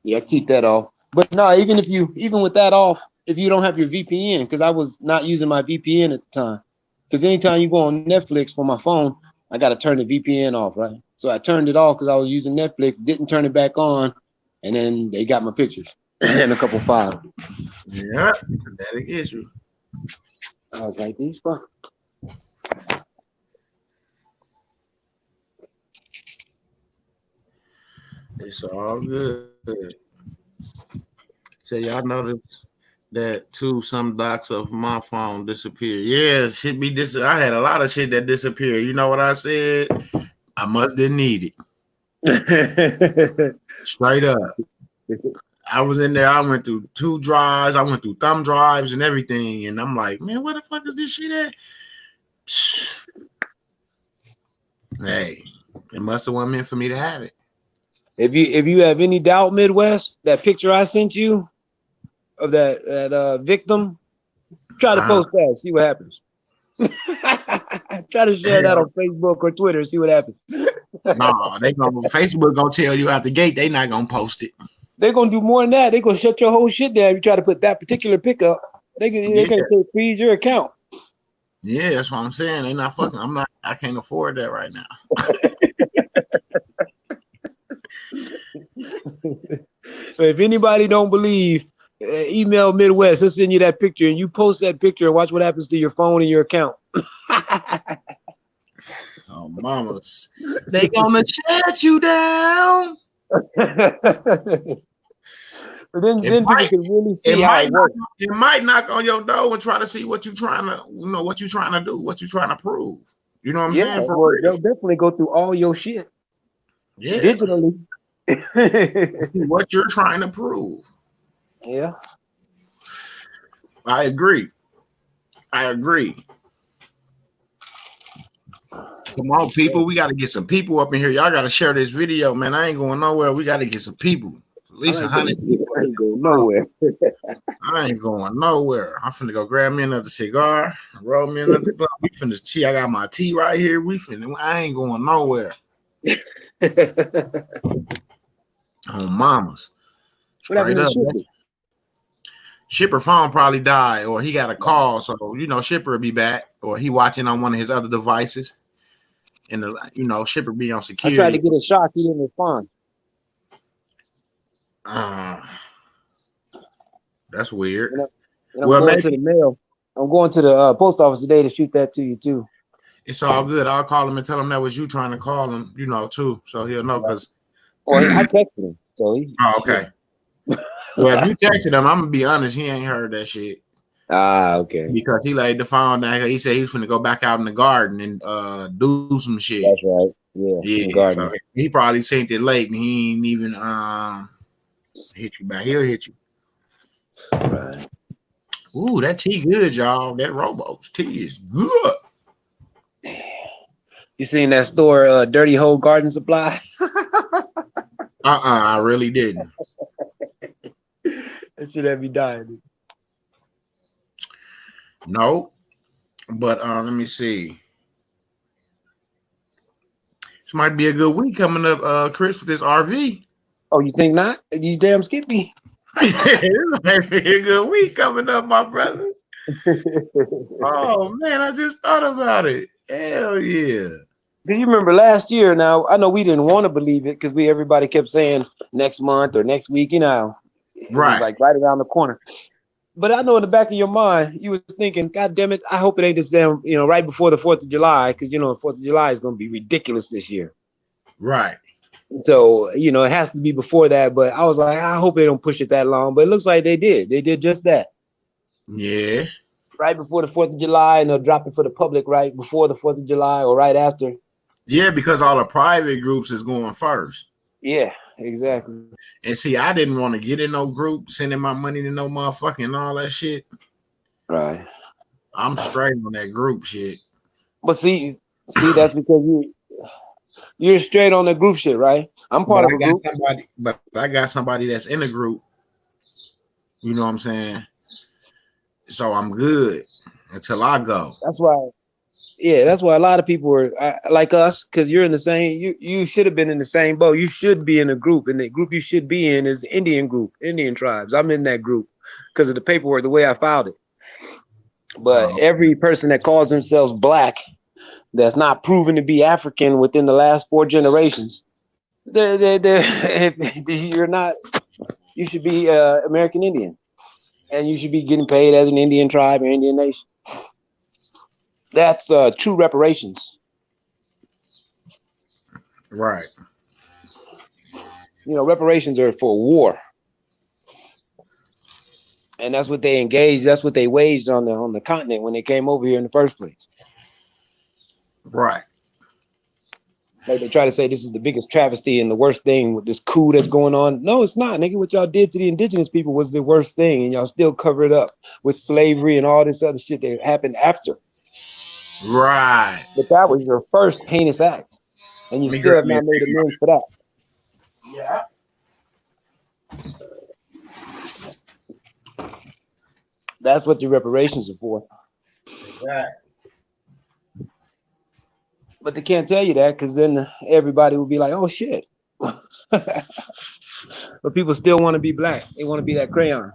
Yeah, keep that off. But no, even with that off, if you don't have your VPN, because I was not using my VPN at the time. Because anytime you go on Netflix from my phone, I got to turn the VPN off, right? So I turned it off because I was using Netflix, didn't turn it back on, and then they got my pictures and a couple files. Yeah, that'll get you. I was like, these fuck. It's all good. So y'all noticed that too, some docs of my phone disappeared. Yeah, shit be I had a lot of shit that disappeared. You know what I said? I must didn't need it. Straight up. I was in there. I went through 2 drives. I went through thumb drives and everything. And I'm like, man, where the fuck is this shit at? Hey, it must have wasn't meant for me to have it. If you have any doubt, Midwest, that picture I sent you of that victim, try to post that, see what happens. Try to share that on Facebook or Twitter, see what happens. No, Facebook gonna tell you out the gate they not gonna post it. They're gonna do more than that. They're gonna shut your whole shit down if you try to put that particular pick up. They're gonna freeze your account. Yeah, that's what I'm saying. They not fucking. I can't afford that right now. If anybody don't believe, email Midwest. He'll send you that picture, and you post that picture and watch what happens to your phone and your account. Oh, mamas, they gonna shut you down. But then people can really see how it works. It might knock on your door and try to see what you're trying to, what you're trying to do, what you're trying to prove. You know what I'm saying? Well, they'll definitely go through all your shit. Yeah. Digitally. What you're trying to prove. Yeah. I agree. Come on, people. We got to get some people up in here. Y'all got to share this video, man. I ain't going nowhere. We got to get some people. At least 100 people. I ain't going nowhere. I ain't going nowhere. I'm finna go grab me another cigar, roll me another blunt. We finna tea. I got my tea right here. I ain't going nowhere. Oh, mamas. Straight up. Shipper phone probably died, or he got a call. So, Shipper will be back, or he watching on one of his other devices. And, Shipper be on security. I tried to get a shot. He didn't respond. That's weird. And I'm going to the mail. I'm going to the post office today to shoot that to you, too. It's all good. I'll call him and tell him that was you trying to call him, too. So he'll know because. Or I texted him. So he. Oh, okay. Well, if you texted him, I'm gonna be honest, he ain't heard that shit. Okay. Because he laid the phone down. He said he was gonna go back out in the garden and do some shit. That's right. Yeah. Yeah, so he probably seen it late and he ain't even hit you back. He'll hit you. Right. Ooh, that tea good, y'all. That Robo's tea is good. You seen that store, Dirty Hole Garden Supply? I really didn't. That should have you dying. No, but let me see. This might be a good week coming up, Chris, with this RV. Oh, you think not? You damn skippy. This might be a good week coming up, my brother. Oh man, I just thought about it. Hell yeah. Do you remember last year? Now I know we didn't want to believe it because everybody kept saying next month or next week. You know, it was like right around the corner. But I know in the back of your mind, you were thinking, God damn it, I hope it ain't this damn, right before the 4th of July, because, the 4th of July is going to be ridiculous this year. Right. So, it has to be before that. But I was like, I hope they don't push it that long. But it looks like they did. They did just that. Yeah. Right before the 4th of July, and they'll drop it for the public right before the 4th of July or right after. Yeah, because all the private groups is going first. Yeah, exactly. And see, I didn't want to get in no group, sending my money to no motherfucking and all that shit. Right. I'm straight on that group shit. But see, that's because you're straight on the group shit, right? I'm part of a group. But I got somebody that's in a group. You know what I'm saying? So I'm good until I go. That's why. Yeah, that's why a lot of people are like us, because you're in the same. You should have been in the same boat. You should be in a group, and the group you should be in is the Indian group, Indian tribes. I'm in that group because of the paperwork, the way I filed it. But every person that calls themselves black, that's not proven to be African within the last 4 generations, you're not. You should be American Indian, and you should be getting paid as an Indian tribe or Indian nation. That's true reparations. Right. Reparations are for war. And that's what they engaged, that's what they waged on the continent when they came over here in the first place. Right. Like they try to say this is the biggest travesty and the worst thing with this coup that's going on. No, it's not, nigga. What y'all did to the indigenous people was the worst thing, and y'all still cover it up with slavery and all this other shit that happened after. Right. But that was your first heinous act. And you still have not made amends for that. Yeah. That's what your reparations are for. Exactly. But they can't tell you that because then everybody will be like, oh shit. But people still want to be black. They want to be that crayon.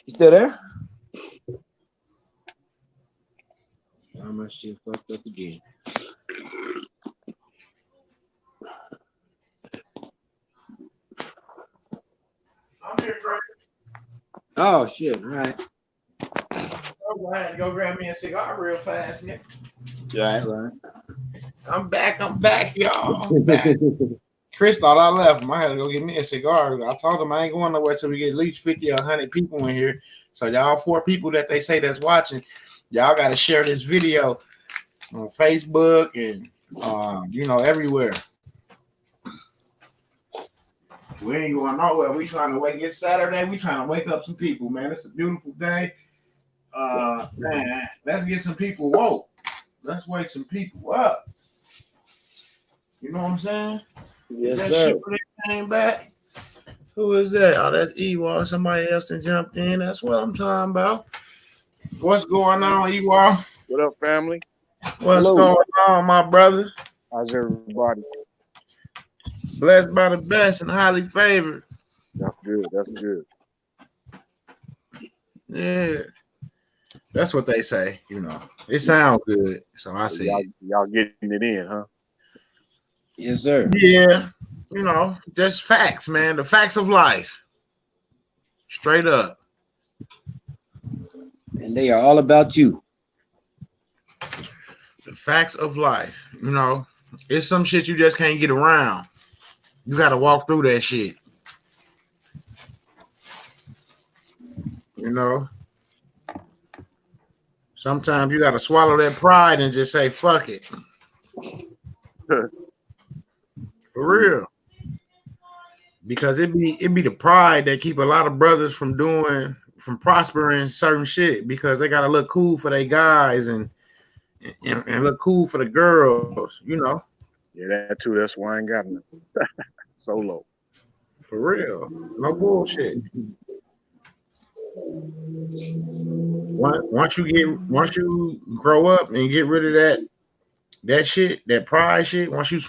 You still there? How much shit fucked up again? I'm here, Craig. Oh shit! All right. I had to go grab me a cigar real fast, nigga. Right. I'm back, y'all. I'm back. Chris thought I left him. I had to go get me a cigar. I told him I ain't going nowhere till we get at least 50 or 100 people in here. So y'all 4 people that they say that's watching, y'all got to share this video on Facebook and everywhere. We ain't going nowhere. We trying to wake. It's Saturday. We trying to wake up some people, man. It's a beautiful day. Man, let's get some people woke. Let's wake some people up. You know what I'm saying? Yes, that sir. Shit came back. Who is that? Oh, that's Ewald. Somebody else that jumped in. That's what I'm talking about. What's going on, Ewald? What up, family? What's going on, my brother? How's everybody? Blessed by the best and highly favored. That's good. That's good. Yeah. That's what they say. You know, it sounds good, so I see it. Y'all getting it in, huh? Yes, sir. Yeah, you know, just facts, man. The facts of life, straight up. And they are all about you. The facts of life. You know, it's some shit you just can't get around. You got to walk through that shit. You know, sometimes you got to swallow that pride and just say, fuck it. For real. Because it be the pride that keep a lot of brothers from prospering certain shit because they got to look cool for their guys and look cool for the girls, you know. Yeah, that too. That's why I ain't got nothing. Solo. For real. No bullshit. Once you grow up and get rid of that shit, that pride shit, once you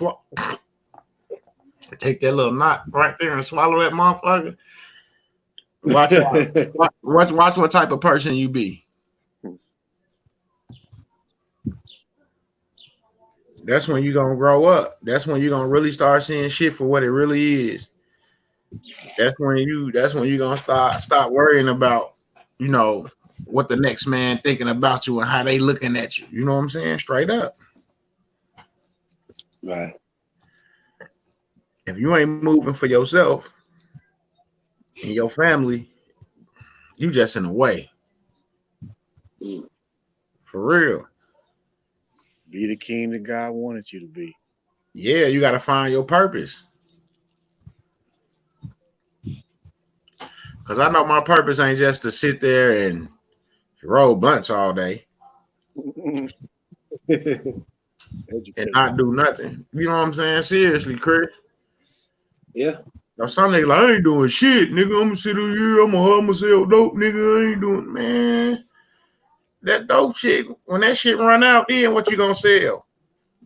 take that little knot right there and swallow that motherfucker, watch what type of person you be. That's when you're gonna grow up. That's when you're gonna really start seeing shit for what it really is. That's when you're gonna stop worrying about, you know, what the next man thinking about you and how they looking at you. You know what I'm saying? Straight up. Right. If you ain't moving for yourself and your family, you just in the way. For real. Be the king that God wanted you to be. Yeah, you got to find your purpose. Because I know my purpose ain't just to sit there and roll blunts all day and not do nothing. You know what I'm saying? Seriously, Chris. Yeah. Now some nigga like, I ain't doing shit, nigga. I'm gonna sit here, I'm gonna hug myself dope, nigga. I ain't doing, man. That dope shit, when that shit run out, then what you gonna sell?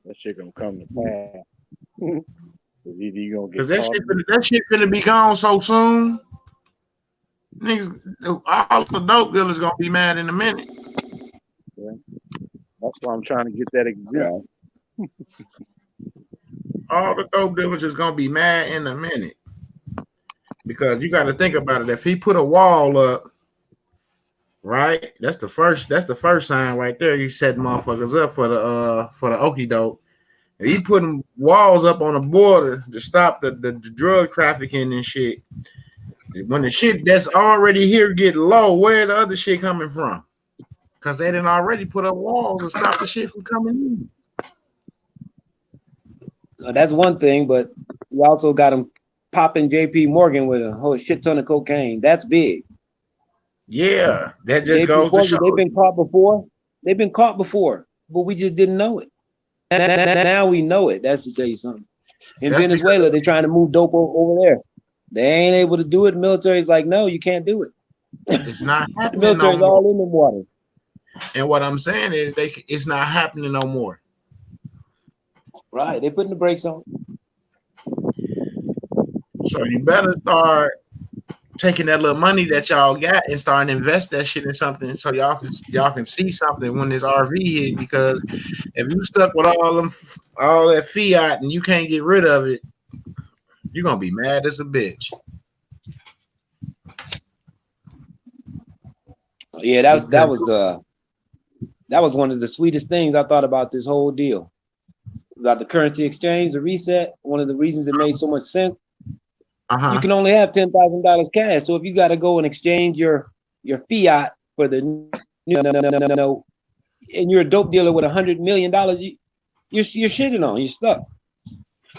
That shit gonna come to pass. Either you gonna get Because that shit finna be gone so soon. Niggas, all the dope dealers gonna be mad in a minute. Yeah. That's why I'm trying to get that exempt. All the dope dealers is gonna be mad in a minute. Because you got to think about it. If he put a wall up, right? That's the first sign right there. You set motherfuckers up for the okie doke. If he putting walls up on the border to stop the drug trafficking and shit, when the shit that's already here get low, where the other shit coming from? Because they didn't already put up walls to stop the shit from coming in. That's one thing, but you also got them popping JP Morgan with a whole shit ton of cocaine. That's big. Yeah, that just JP goes to show. They've been caught before. They've been caught before, but we just didn't know it. Now we know it. That's to tell you something. In Venezuela, they're trying to move dope over there. They ain't able to do it. The military's like, no, you can't do it. It's not happening. The military's all in the water. And what I'm saying is, it's not happening no more. Right, they're putting the brakes on. So you better start taking that little money that y'all got and start to invest that shit in something so y'all can see something when this RV hit. Because if you stuck with all that fiat and you can't get rid of it, you're gonna be mad as a bitch. Yeah, that was one of the sweetest things I thought about this whole deal. About the currency exchange, the reset. One of the reasons it made so much sense. You can only have $10,000 cash. So if you got to go and exchange your fiat for the and you're a dope dealer with $100 million, you're shitting on. You're stuck.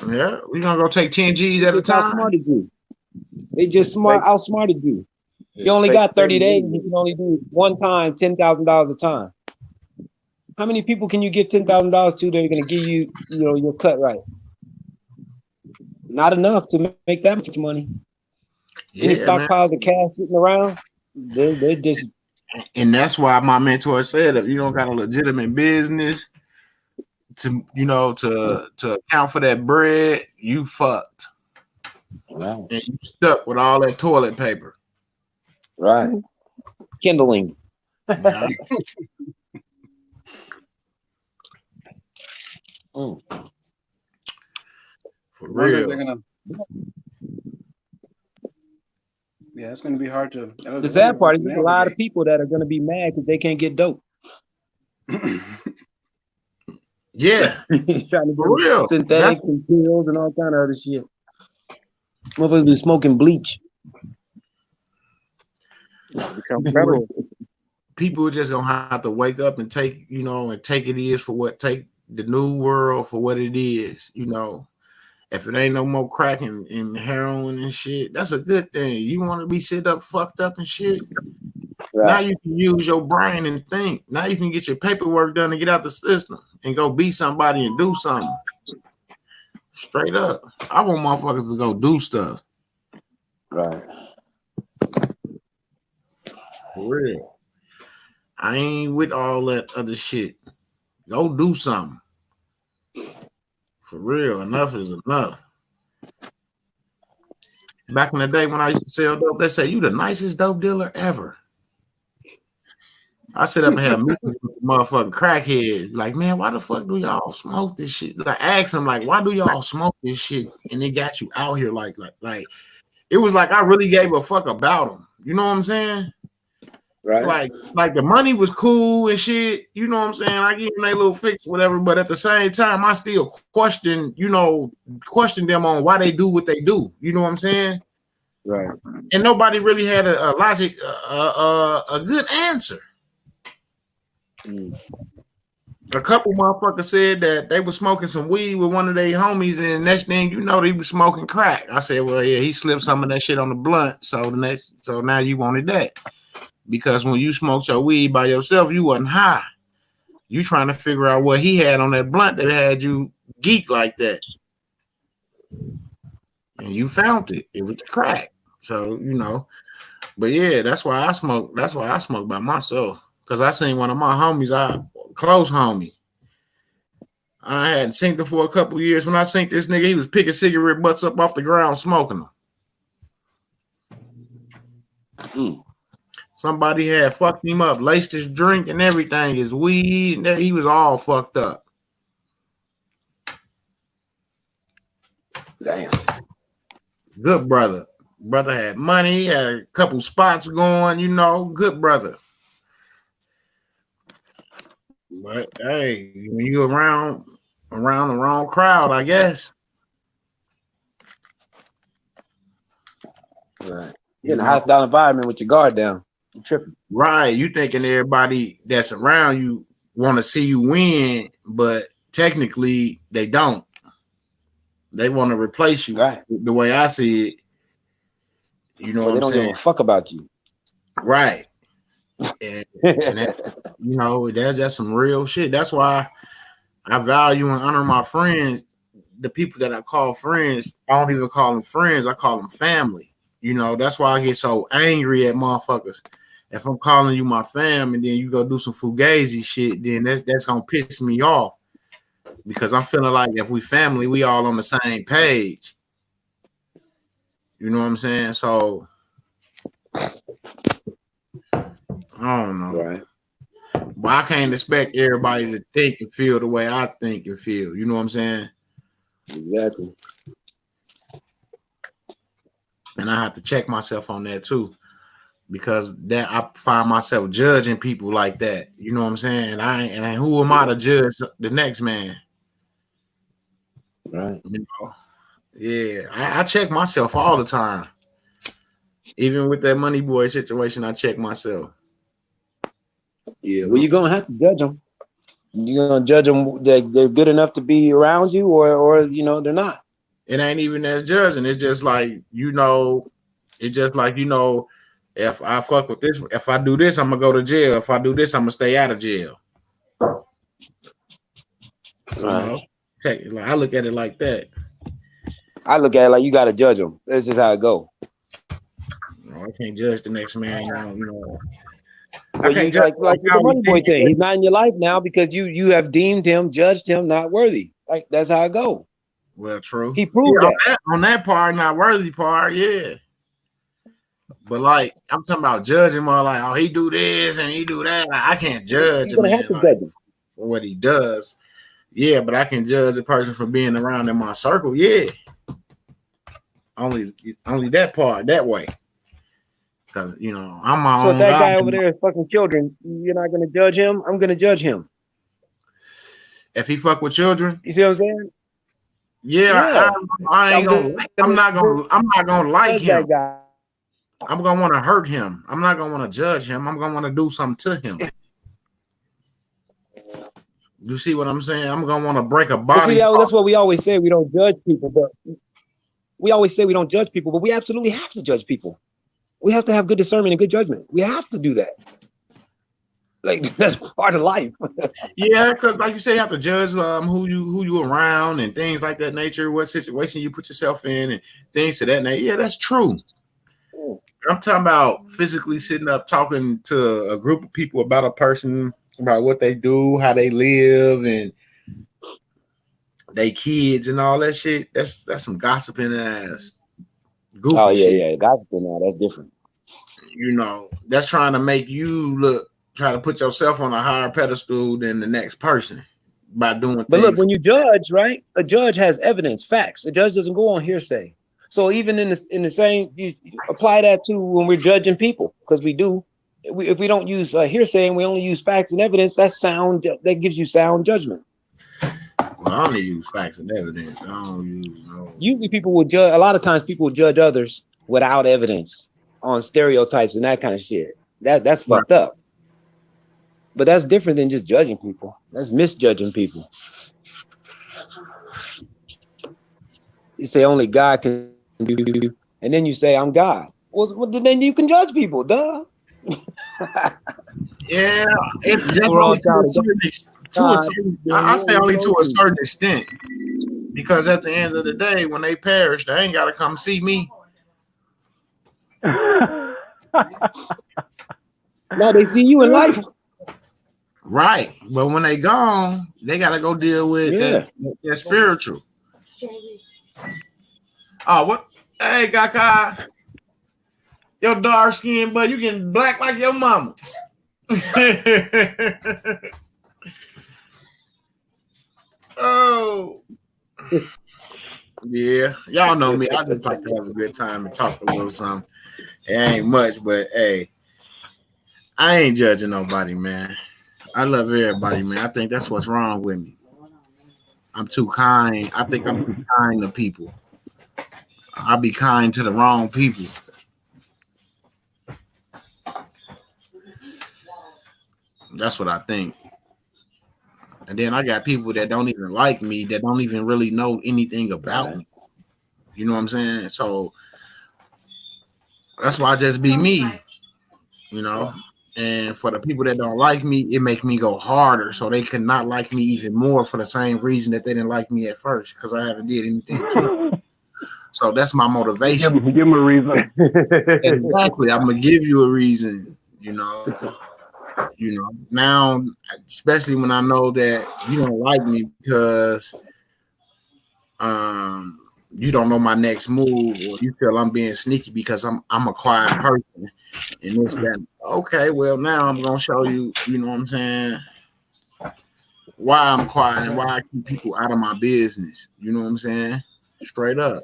Yeah, we're gonna go take 10 G's at a time. Outsmarted you. They just outsmarted you. You only got 30 days. You can only do one time $10,000 a time. How many people can you give $10,000 to that are going to give you, your cut right? Not enough to make that much money. Yeah, any stockpiles of cash sitting around, they're just. And that's why my mentor said, if you don't got a legitimate business to account for that bread, you fucked. Wow. And you stuck with all that toilet paper. Right. Kindling. Yeah. Mm. For I wonder if real. they're gonna. Yeah, it's gonna be hard to. The sad part is there's a lot of people that are gonna be mad because they can't get dope. Yeah, Trying to for get real. synthetics and pills and all kind of other shit. Motherfuckers be smoking bleach. Become federal. People are just gonna have to wake up and take, and take take the new world for what it is, If it ain't no more crack and heroin and shit, that's a good thing. You want to be sit up, fucked up and shit. Right. Now you can use your brain and think. Now you can get your paperwork done and get out the system and go be somebody and do something. Straight up. I want motherfuckers to go do stuff. Right. For real. I ain't with all that other shit. Go do something. For real. Enough is enough. Back in the day when I used to sell dope, they say you the nicest dope dealer ever. I sit up and have meetings with motherfucking crackheads. Like, man, why the fuck do y'all smoke this shit? Like, ask them, like, why do y'all smoke this shit? And they got you out here like it was like I really gave a fuck about them. You know what I'm saying? Right. Like the money was cool and shit. You know what I'm saying? I give them a little fix, whatever. But at the same time, I still question them on why they do what they do. You know what I'm saying? Right. And nobody really had a logic, a good answer. Mm. A couple motherfuckers said that they were smoking some weed with one of their homies, and next thing you know, they was smoking crack. I said, well, yeah, he slipped some of that shit on the blunt, so now you wanted that. Because when you smoked your weed by yourself, you wasn't high. You trying to figure out what he had on that blunt that had you geek like that. And you found it. It was crack. So, But yeah, that's why I smoke. That's why I smoke by myself. Because I seen one of my homies, close homie. I hadn't seen him for a couple years. When I seen this nigga, he was picking cigarette butts up off the ground, smoking them. Mm. Somebody had fucked him up, laced his drink and everything, his weed, and he was all fucked up. Damn. Good brother. Brother had money, had a couple spots going, good brother. But hey, when you around the wrong crowd, I guess. Right. You're in a hostile environment with your guard down. You tripping. Right. You thinking everybody that's around you want to see you win, but technically they don't. They want to replace you. Right. The way I see it. You know what I'm saying? They don't give a fuck about you. Right. And that, that's just some real shit. That's why I value and honor my friends. The people that I call friends, I don't even call them friends. I call them family. That's why I get so angry at motherfuckers. If I'm calling you my fam and then you go do some fugazi shit, then that's gonna piss me off. Because I'm feeling like if we family, we all on the same page. You know what I'm saying? So I don't know. Right. But I can't expect everybody to think and feel the way I think and feel. You know what I'm saying? Exactly. And I have to check myself on that too. Because that I find myself judging people like that. You know what I'm saying? And who am I to judge the next man? Right. Yeah, I check myself all the time. Even with that money boy situation, I check myself. Yeah, well, you're gonna have to judge them. You're gonna judge them that they're good enough to be around you, or they're not. It ain't even as judging. It's just like if I fuck with this, if I do this, I'm gonna go to jail. If I do this, I'm gonna stay out of jail. Right. I look at it like that. I look at it like you gotta judge them. This is how it go. I can't judge the next man. Well, you like the money boy thing. He's not in your life now because you have deemed him, judged him not worthy. Like that's how it go. Well, true. He proved that. On that part, not worthy part, yeah. But like I'm talking about judging more like, oh, he do this and he do that. Like, I can't judge a You're gonna have man to like judge him. for what he does. Yeah, but I can judge a person for being around in my circle. Yeah. Only that part that way. Cause I'm my So if own that guy. guy over there is fucking children, you're not gonna judge him. I'm gonna judge him. If he fuck with children, You see what I'm saying? yeah, I ain't I'm gonna. I'm not gonna like judge that him. guy. I'm gonna want to hurt him. I'm not gonna want to judge him. I'm gonna want to do something to him. You see what I'm saying? I'm gonna want to break a But body. see, that's what we always say. We don't judge people, but we always say we don't judge people, but we absolutely have to judge people. We have to have good discernment and good judgment. We have to do that. Like that's part of life. Yeah, because like you say, you have to judge who you around and things like that nature, what situation you put yourself in, and things to that nature. Yeah, that's true. I'm talking about physically sitting up talking to a group of people about a person, about what they do, how they live, and they kids and all that shit. That's some gossiping ass goofy Oh yeah, shit. yeah. Gossiping now, that's different. That's trying to make you try to put yourself on a higher pedestal than the next person by doing things. But look, when you judge, right? A judge has evidence, facts. A judge doesn't go on hearsay. So even in the same, you apply that to when we're judging people, because we do. If we don't use hearsay and we only use facts and evidence, that's sound. That gives you sound judgment. Well, I only use facts and evidence. I don't use no. Usually, people will judge. A lot of times, people will judge others without evidence on stereotypes and that kind of shit. That's fucked up. But that's different than just judging people. That's misjudging people. You say only God can do, and then you say I'm God. Well, then you can judge people, duh. Yeah, I say only to a certain extent, because at the end of the day, when they perish, they ain't gotta come see me. No, they see you in life. Right, but when they gone, they gotta go deal with that spiritual. Oh, what? Hey, Kaka, your dark skin, but you getting black like your mama. Oh, yeah, y'all know me. I just like to have a good time and talk a little something. It ain't much, but hey, I ain't judging nobody, man. I love everybody, man. I think that's what's wrong with me. I'm too kind. I think I'm too kind to people. I be kind to the wrong people. That's what I think. And then I got people that don't even like me, that don't even really know anything about me. You know what I'm saying? So that's why I just be me, And for the people that don't like me, it make me go harder, so they could not like me even more for the same reason that they didn't like me at first, because I haven't did anything to them. So that's my motivation. Give them a reason. Exactly. I'm gonna give you a reason, Now, especially when I know that you don't like me because you don't know my next move, or you feel I'm being sneaky because I'm a quiet person. And this, that. Okay, well, now I'm gonna show you, you know what I'm saying, why I'm quiet and why I keep people out of my business. You know what I'm saying? Straight up.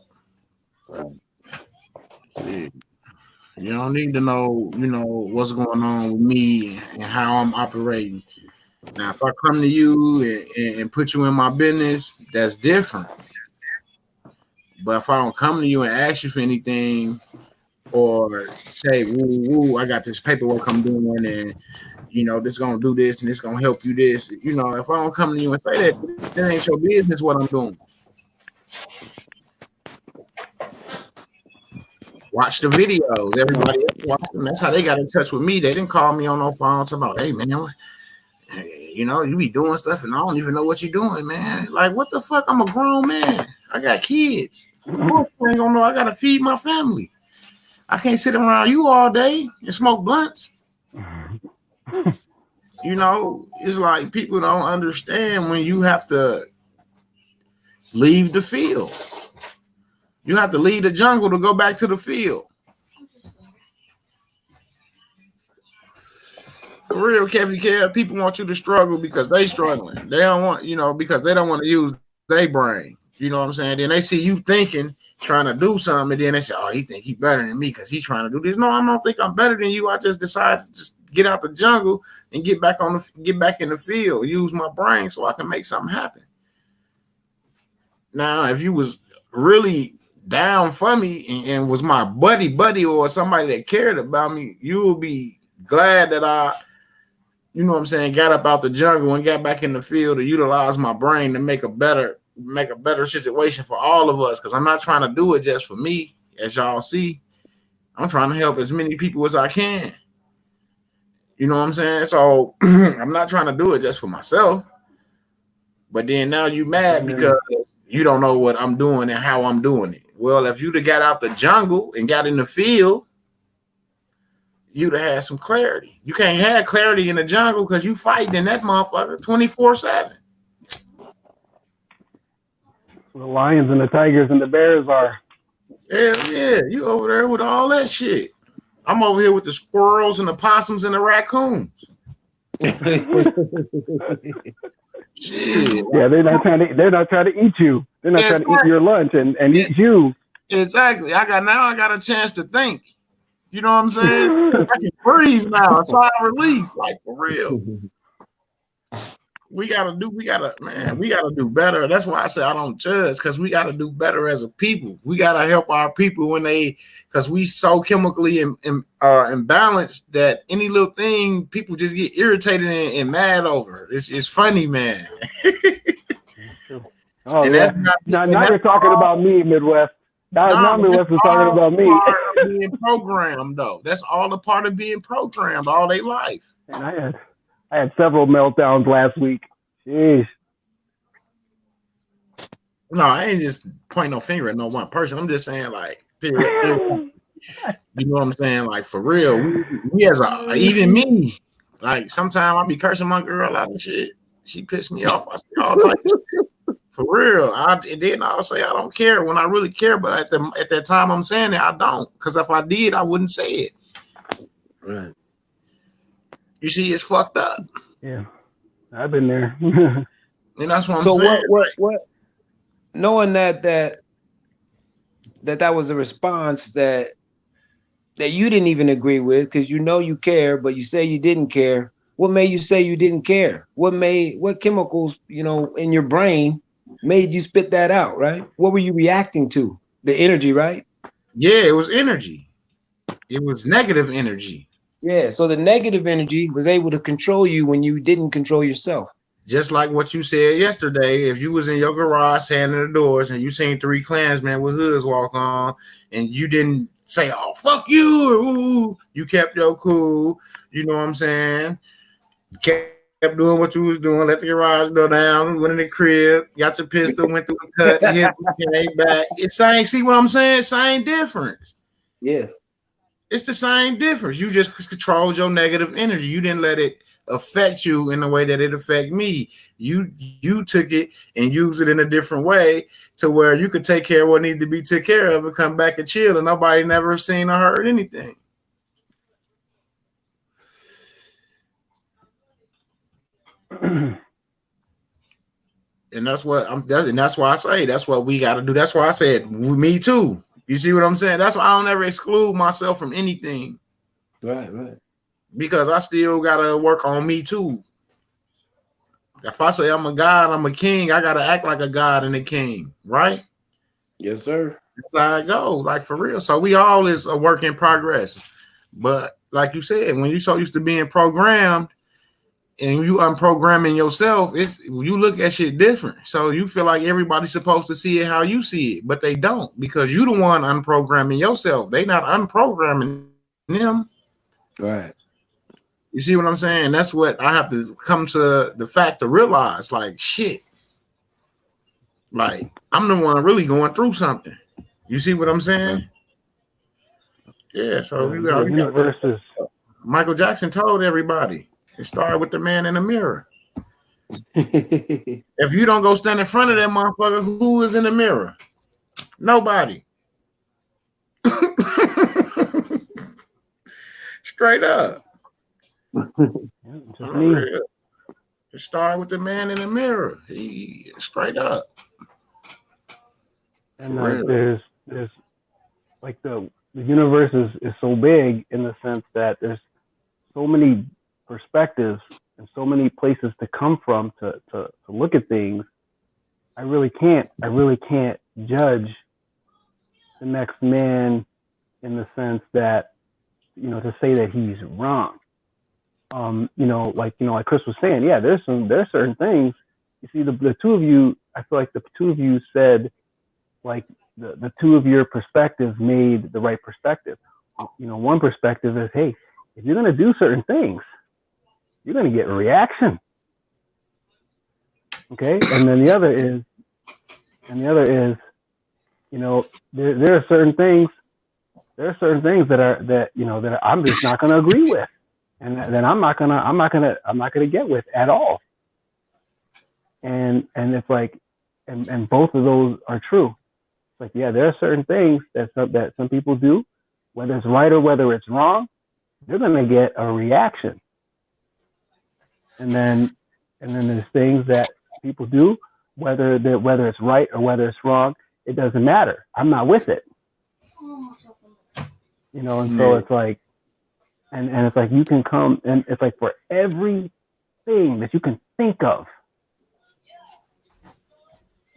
You don't need to know, what's going on with me and how I'm operating. Now, if I come to you and put you in my business, that's different. But if I don't come to you and ask you for anything, or say, woo, I got this paperwork I'm doing, and this gonna do this and it's gonna help you this. If I don't come to you and say that ain't your business what I'm doing. Watch the videos. Everybody else watch them. That's how they got in touch with me. They didn't call me on no phone talking about, hey man, you be doing stuff and I don't even know what you're doing, man. Like, what the fuck? I'm a grown man. I got kids. Of course I ain't gonna know I gotta feed my family. I can't sit around you all day and smoke blunts. It's like people don't understand when you have to leave the field. You have to leave the jungle to go back to the field. For real, Kevin Kev, people want you to struggle because they struggling. They don't want, because they don't want to use their brain. You know what I'm saying? Then they see you thinking, trying to do something, and then they say, "Oh, he think he better than me because he's trying to do this." No, I don't think I'm better than you. I just decided to just get out the jungle and get back in the field, use my brain so I can make something happen. Now, if you was really down for me and was my buddy or somebody that cared about me, you would be glad that I, got up out the jungle and got back in the field to utilize my brain to make a better situation for all of us. Because I'm not trying to do it just for me, as y'all see. I'm trying to help as many people as I can. You know what I'm saying? So I'm not trying to do it just for myself. But then now you mad because you don't know what I'm doing and how I'm doing it. Well, if you'd have got out the jungle and got in the field, you'd have had some clarity. You can't have clarity in the jungle because you fighting in that motherfucker 24/7. The lions and the tigers and the bears are. Hell yeah, you over there with all that shit. I'm over here with the squirrels and the possums and the raccoons. Shit. Yeah, they're not trying to eat you. They're not trying to eat your lunch and eat you. Exactly. I got a chance to think. You know what I'm saying? I can breathe now. A sigh of relief, like for real. We gotta do better. That's why I say I don't judge, because we gotta do better as a people. We gotta help our people because we so chemically imbalanced that any little thing people just get irritated and mad over. It's funny, man. Oh, yeah. Now you're talking about me, Midwest. Now Midwest is talking about me. Being programmed, though. That's all a part of being programmed all their life. And I had several meltdowns last week. Jeez. No, I ain't just pointing no finger at no one person. I'm just saying, like, you know what I'm saying? Like, for real, we as even me, like, sometimes I be cursing my girl out and shit. She pissed me off. I say all types of shit. For real. And then I'll say I don't care when I really care, but at that time I'm saying it, I don't. Because if I did, I wouldn't say it. Right. You see, it's fucked up. Yeah, I've been there. And that's what I'm saying. So what? Knowing that was a response that you didn't even agree with, because you care, but you say you didn't care. What made you say you didn't care? What chemicals, in your brain made you spit that out, right? What were you reacting to? The energy, right? Yeah, it was energy. It was negative energy. Yeah, so the negative energy was able to control you when you didn't control yourself. Just like what you said yesterday, if you was in your garage standing at the doors and you seen 3 Klansmen with hoods walk on and you didn't say, "Oh, fuck you," or "Ooh," you kept your cool, you know what I'm saying? Kept doing what you was doing, let the garage door down, went in the crib, got your pistol, went through the cut, hit, came back. It's same, see what I'm saying? Same difference. Yeah. It's the same difference. You just controlled your negative energy. You didn't let it affect you in the way that it affect me. You took it and used it in a different way to where you could take care of what needed to be took care of and come back and chill, and nobody never seen or heard anything. And that's why I say that's what we got to do. That's why I said me too. You see what I'm saying? That's why I don't ever exclude myself from anything. Right. Because I still gotta work on me too. If I say I'm a god, I'm a king, I gotta act like a god and a king, right? Yes, sir. That's how I go, like for real. So we all is a work in progress. But like you said, when you so used to being programmed and you unprogramming yourself, you look at shit different. So you feel like everybody's supposed to see it how you see it, but they don't, because you the one unprogramming yourself. They not unprogramming them. Right. You see what I'm saying? That's what I have to come to the fact to realize, like, shit. Like, I'm the one really going through something. You see what I'm saying? Yeah, so we got versus Michael Jackson told everybody. It started with the man in the mirror. If you don't go stand in front of that motherfucker, who is in the mirror? Nobody. Straight up. Just me. Unreal. It started with the man in the mirror. He straight up. And For like real. there's like the universe is so big in the sense that there's so many perspectives and so many places to come from to look at things. I really can't judge the next man in the sense that, you know, to say that he's wrong. Like Chris was saying, yeah, there's certain things. You see, the two of you, I feel like the two of you said, like, the two of your perspectives made the right perspective. You know, one perspective is, hey, if you're going to do certain things, you're going to get a reaction. Okay. And then the other is, you know, there are certain things that I'm just not going to agree with. And then I'm not gonna get with at all. And it's like, and both of those are true. It's like, yeah, there are certain things that some people do, whether it's right or whether it's wrong, they're gonna get a reaction. And then there's things that people do, whether it's right or whether it's wrong, it doesn't matter. I'm not with it. You know, and so it's like, and it's like you can come, and it's like for everything that you can think of,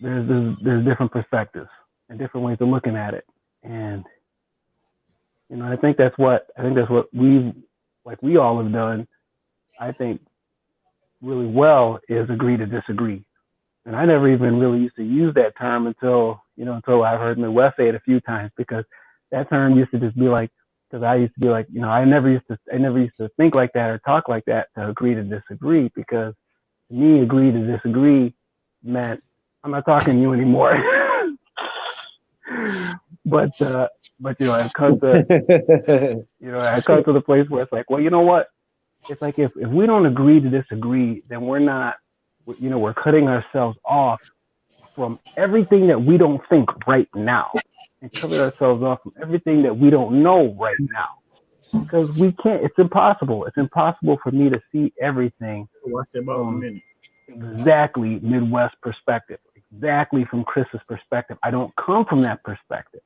there's different perspectives and different ways of looking at it. And you know, I think that's what we all have done, I think, really well, is agree to disagree. And I never even really used to use that term until I heard Midwest say it a few times, because that term used to just be like, because I used to be like, you know, I never used to think like that or talk like that, to agree to disagree, because to me, agree to disagree meant I'm not talking to you anymore. but you know, I've come to the place where it's like, well, you know what? It's like, if we don't agree to disagree, then we're cutting ourselves off from everything that we don't think right now, and cutting ourselves off from everything that we don't know right now, because we can't. It's impossible. It's impossible for me to see everything from exactly Midwest perspective, exactly from Chris's perspective. I don't come from that perspective.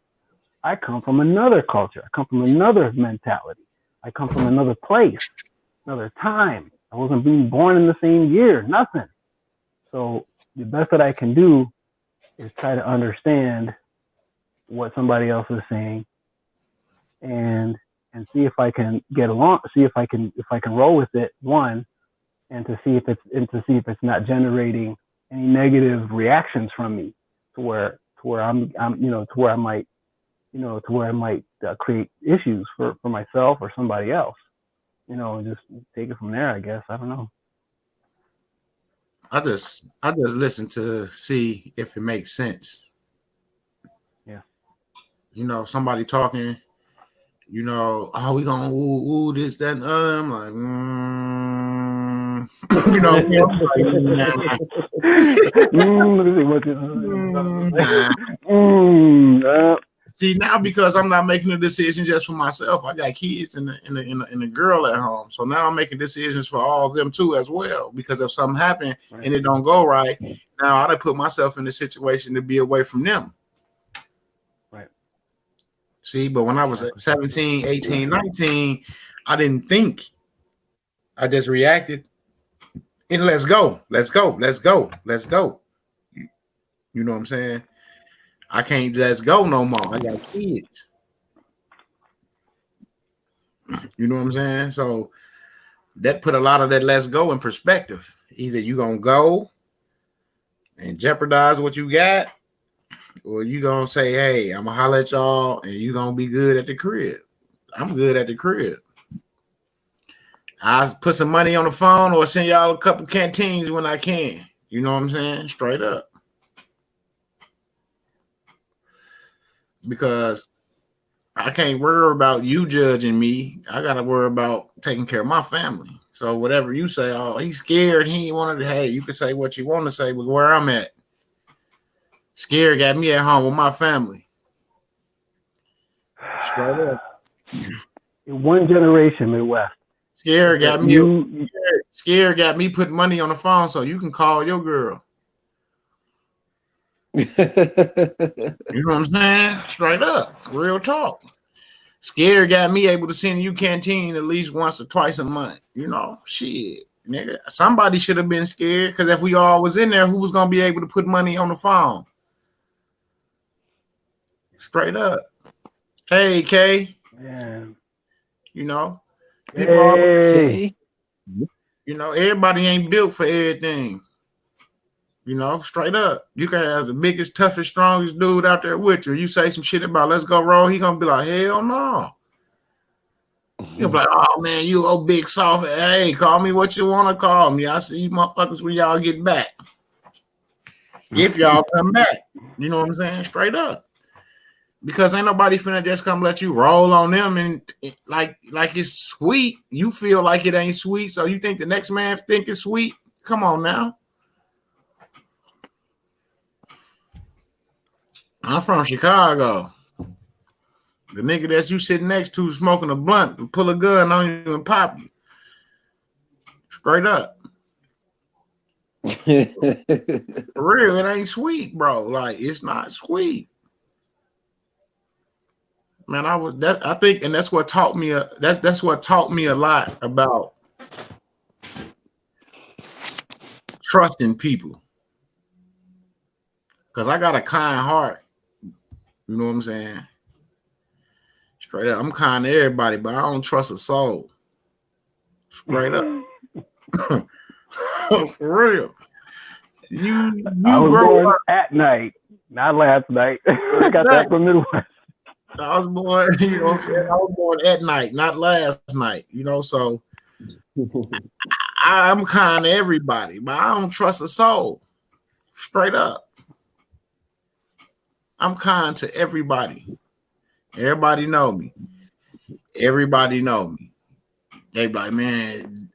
I come from another culture. I come from another mentality. I come from another place, another time. I wasn't being born in the same year, nothing. So the best that I can do is try to understand what somebody else is saying, and see if I can get along, see if I can roll with it, one, and to see if it's not generating any negative reactions from me, to where I might create issues for myself or somebody else, you know, and just take it from there, I guess. I don't know. I just listen to see if it makes sense. Yeah. You know, somebody talking, you know, oh, we gonna ooh this, that, and other. I'm like, you know, see, now, because I'm not making a decision just for myself, I got kids and a girl at home, so now I'm making decisions for all of them too as well. Because if something happened and it don't go right, now I done put myself in the situation to be away from them. Right. See, but when I was at 17, 18, 19, I didn't think. I just reacted. And let's go. You know what I'm saying? I can't just go no more. I got kids. You know what I'm saying? So that put a lot of that let's go in perspective. Either you gonna go and jeopardize what you got, or you gonna say, hey, I'm gonna holler at y'all and you gonna be good at the crib. I'm good at the crib. I put some money on the phone or send y'all a couple canteens when I can. You know what I'm saying? Straight up. Because I can't worry about you judging me. I got to worry about taking care of my family. So whatever you say, oh, he's scared, he ain't wanted to, hey, you can say what you want to say, but where I'm at. Scared got me at home with my family. Straight up. In one generation, Midwest, Scare got me. You, Scare got me putting money on the phone, so you can call your girl. You know what I'm saying? Straight up, real talk. Scare got me able to send you canteen at least once or twice a month. You know, shit, nigga. Somebody should have been scared because if we all was in there, who was gonna be able to put money on the phone? Straight up. Hey, Kay. yeah. You know, people. All, Hey, you know, everybody ain't built for everything. You know, straight up. You can have the biggest, toughest, strongest dude out there with you. You say some shit about let's go roll, he gonna be like, hell no. You'll be like, oh man, you old big soft. Hey, call me what you want to call me. I see you motherfuckers when y'all get back. If y'all come back. You know what I'm saying? Straight up. Because ain't nobody finna just come let you roll on them and like it's sweet. You feel like it ain't sweet, so you think the next man think it's sweet? Come on now. I'm from Chicago. The nigga that you sitting next to smoking a blunt, pull a gun on you and pop you. Straight up. For real, it ain't sweet, bro. Like, it's not sweet. Man, I think, and that's what taught me that's what taught me a lot about trusting people. Because I got a kind heart. You know what I'm saying? Straight up. I'm kind to everybody, but I don't trust a soul. Straight up. For real. You I was grow born up. at night, not last night. I got that from Midwest. I was born, you know what I'm saying? I was born at night, not last night, you know, so I'm kind to everybody, but I don't trust a soul. Straight up. I'm kind to everybody. Everybody know me. Everybody know me. They be like, man,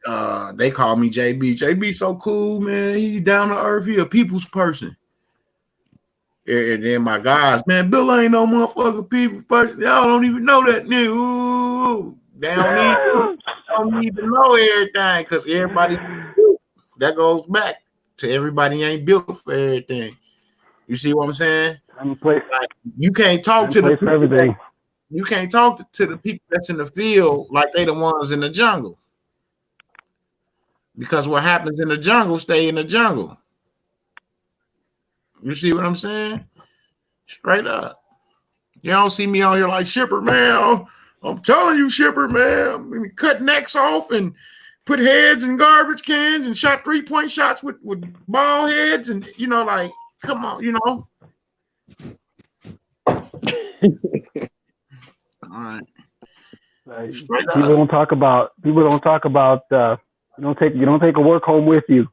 they call me JB. JB so cool, man. He down to earth. He a people's person. And then my guys, man, Bill ain't no motherfucking people person. Y'all don't even know that nigga. Ooh, they don't need to know everything because everybody that goes back to everybody ain't built for everything. You see what I'm saying? I'm a place. Like, you can't talk to the people everything. you can't talk to the people that's in the field like they the ones in the jungle. Because what happens in the jungle stay in the jungle. You see what I'm saying? Straight up. You don't see me out here like Shipper, man. I'm telling you, Shipper, man. We cut necks off and put heads in garbage cans and shot 3-point shots with ball heads and, you know, like, come on, you know. All right. People don't talk about you don't take a work home with you.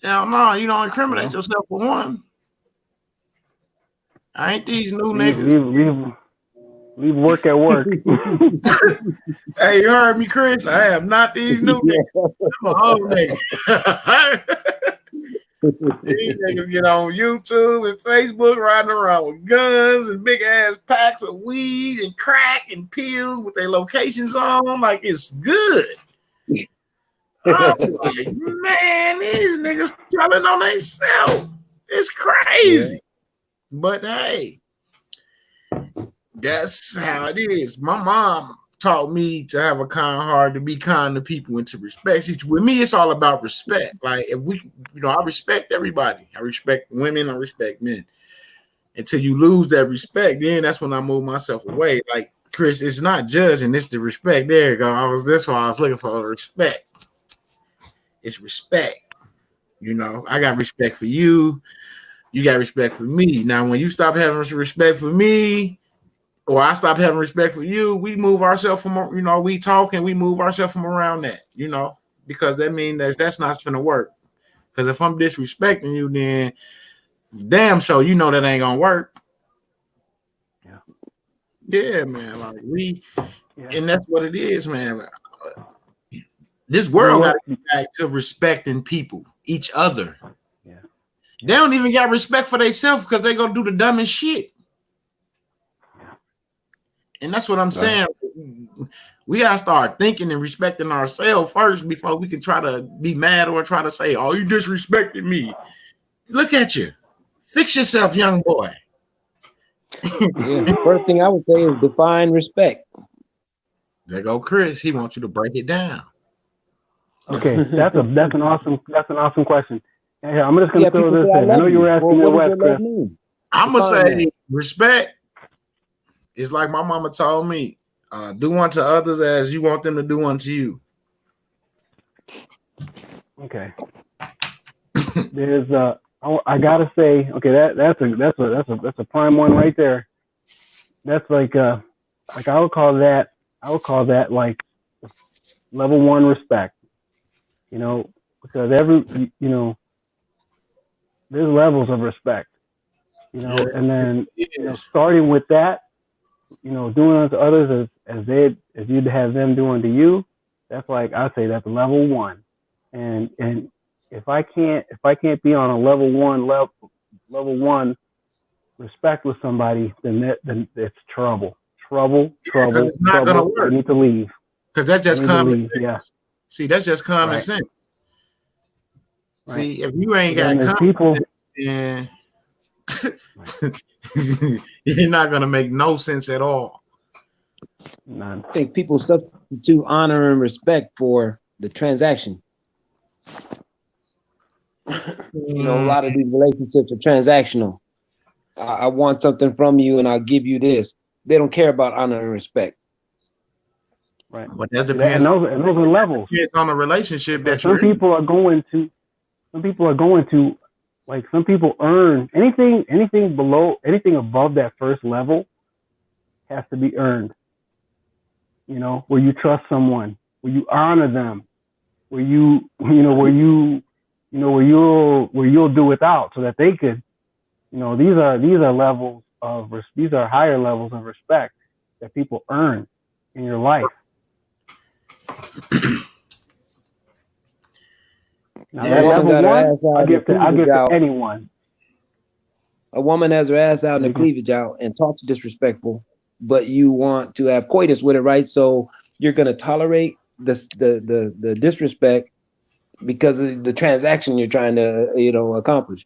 Hell no, you don't incriminate yourself for one. I ain't these new niggas. Leave work at work. Hey, you heard me, Chris? I am not these new niggas. I'm an old nigga. These niggas get on YouTube and Facebook riding around with guns and big ass packs of weed and crack and pills with their locations on. Like, it's good. I'm like, man, these niggas telling on themselves. It's crazy. Yeah. But hey, that's how it is. My mom taught me to have a kind heart, to be kind to people, and to respect. See, with me, it's all about respect. Like, if we, you know, I respect everybody. I respect women. I respect men. Until you lose that respect, then that's when I move myself away. Like, Chris, it's not judging. It's the respect. There you go. That's why I was looking for the respect. It's respect. You know, I got respect for you. You got respect for me. Now, when you stop having respect for me, or I stop having respect for you, we move ourselves from, you know, we talk and we move ourselves from around that, you know, because that means that's not going to work. Because if I'm disrespecting you, then damn sure you know that ain't going to work. Yeah, man. Like and that's what it is, man. This world got to get back to respecting people, each other. Yeah. They don't even got respect for themselves because they gonna do the dumbest shit. And that's what I'm saying. We gotta start thinking and respecting ourselves first before we can try to be mad or try to say, "Oh, you disrespected me." Look at you. Fix yourself, young boy. Yeah. First thing I would say is define respect. There go Chris. He wants you to break it down. Okay, that's an awesome question. And here, I'm just gonna Yeah, throw people this say, I in. I know love you were asking Well, me what West, does that love Chris. mean? I'm gonna Define say that. respect is like my mama told me: do unto others as you want them to do unto you. Okay. There's I gotta say, okay, that's a prime one right there. That's like I would call that like level one respect. You know, because there's levels of respect. You know, Yeah. and then Yes. starting with that, doing unto others as you'd have them do unto you. That's like I'd say that's level one. And if I can't be on a level one respect with somebody, then it's trouble. Because it's not gonna I work. need to leave. Because that's just I need to common leave, sense. yeah. See, that's just common Right. sense. Right. See, if you ain't Then got there's common people. sense, then you're not gonna make no sense at all. None. I think people substitute honor and respect for the transaction. A lot of these relationships are transactional. I want something from you and I'll give you this. They don't care about honor and respect. Right. But that And depends. those are levels. It's on the relationship But that some you're in. people are going to like some people earn anything above that first level has to be earned. Where you trust someone, where you honor them, where you'll do without so that they could, these are higher levels of respect that people earn in your life. Now Yeah, that woman got level her one, ass out I'll give and cleavage to out. anyone. A woman has her ass out and the Mhm. cleavage out and talks disrespectful, but you want to have coitus with it, right? So you're gonna tolerate the disrespect because of the transaction you're trying to accomplish.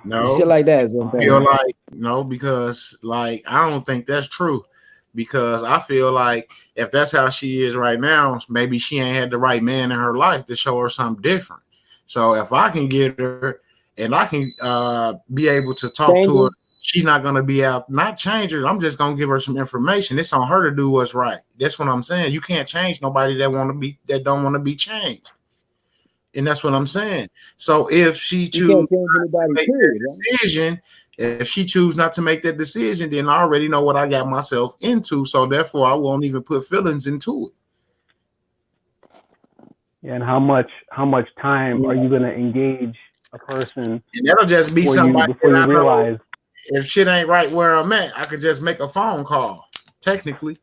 No, Shit like that is what I'm I feel saying. like no, because like I don't think that's true. Because I feel like if that's how she is right now, maybe she ain't had the right man in her life to show her something different. So if I can get her and I can be able to talk to her, she's not gonna be out, not change her. I'm just gonna give her some information. It's on her to do what's right. That's what I'm saying. You can't change nobody that don't want to be changed. And that's what I'm saying. So if she You chooses can't change to anybody, make period, that right? decision, if she chooses not to make that decision, then I already know what I got myself into. So therefore, I won't even put feelings into it. And how much time are you going to engage a person And that'll just be before somebody you that I know. realize? If shit ain't right where I'm at, I could just make a phone call. Technically,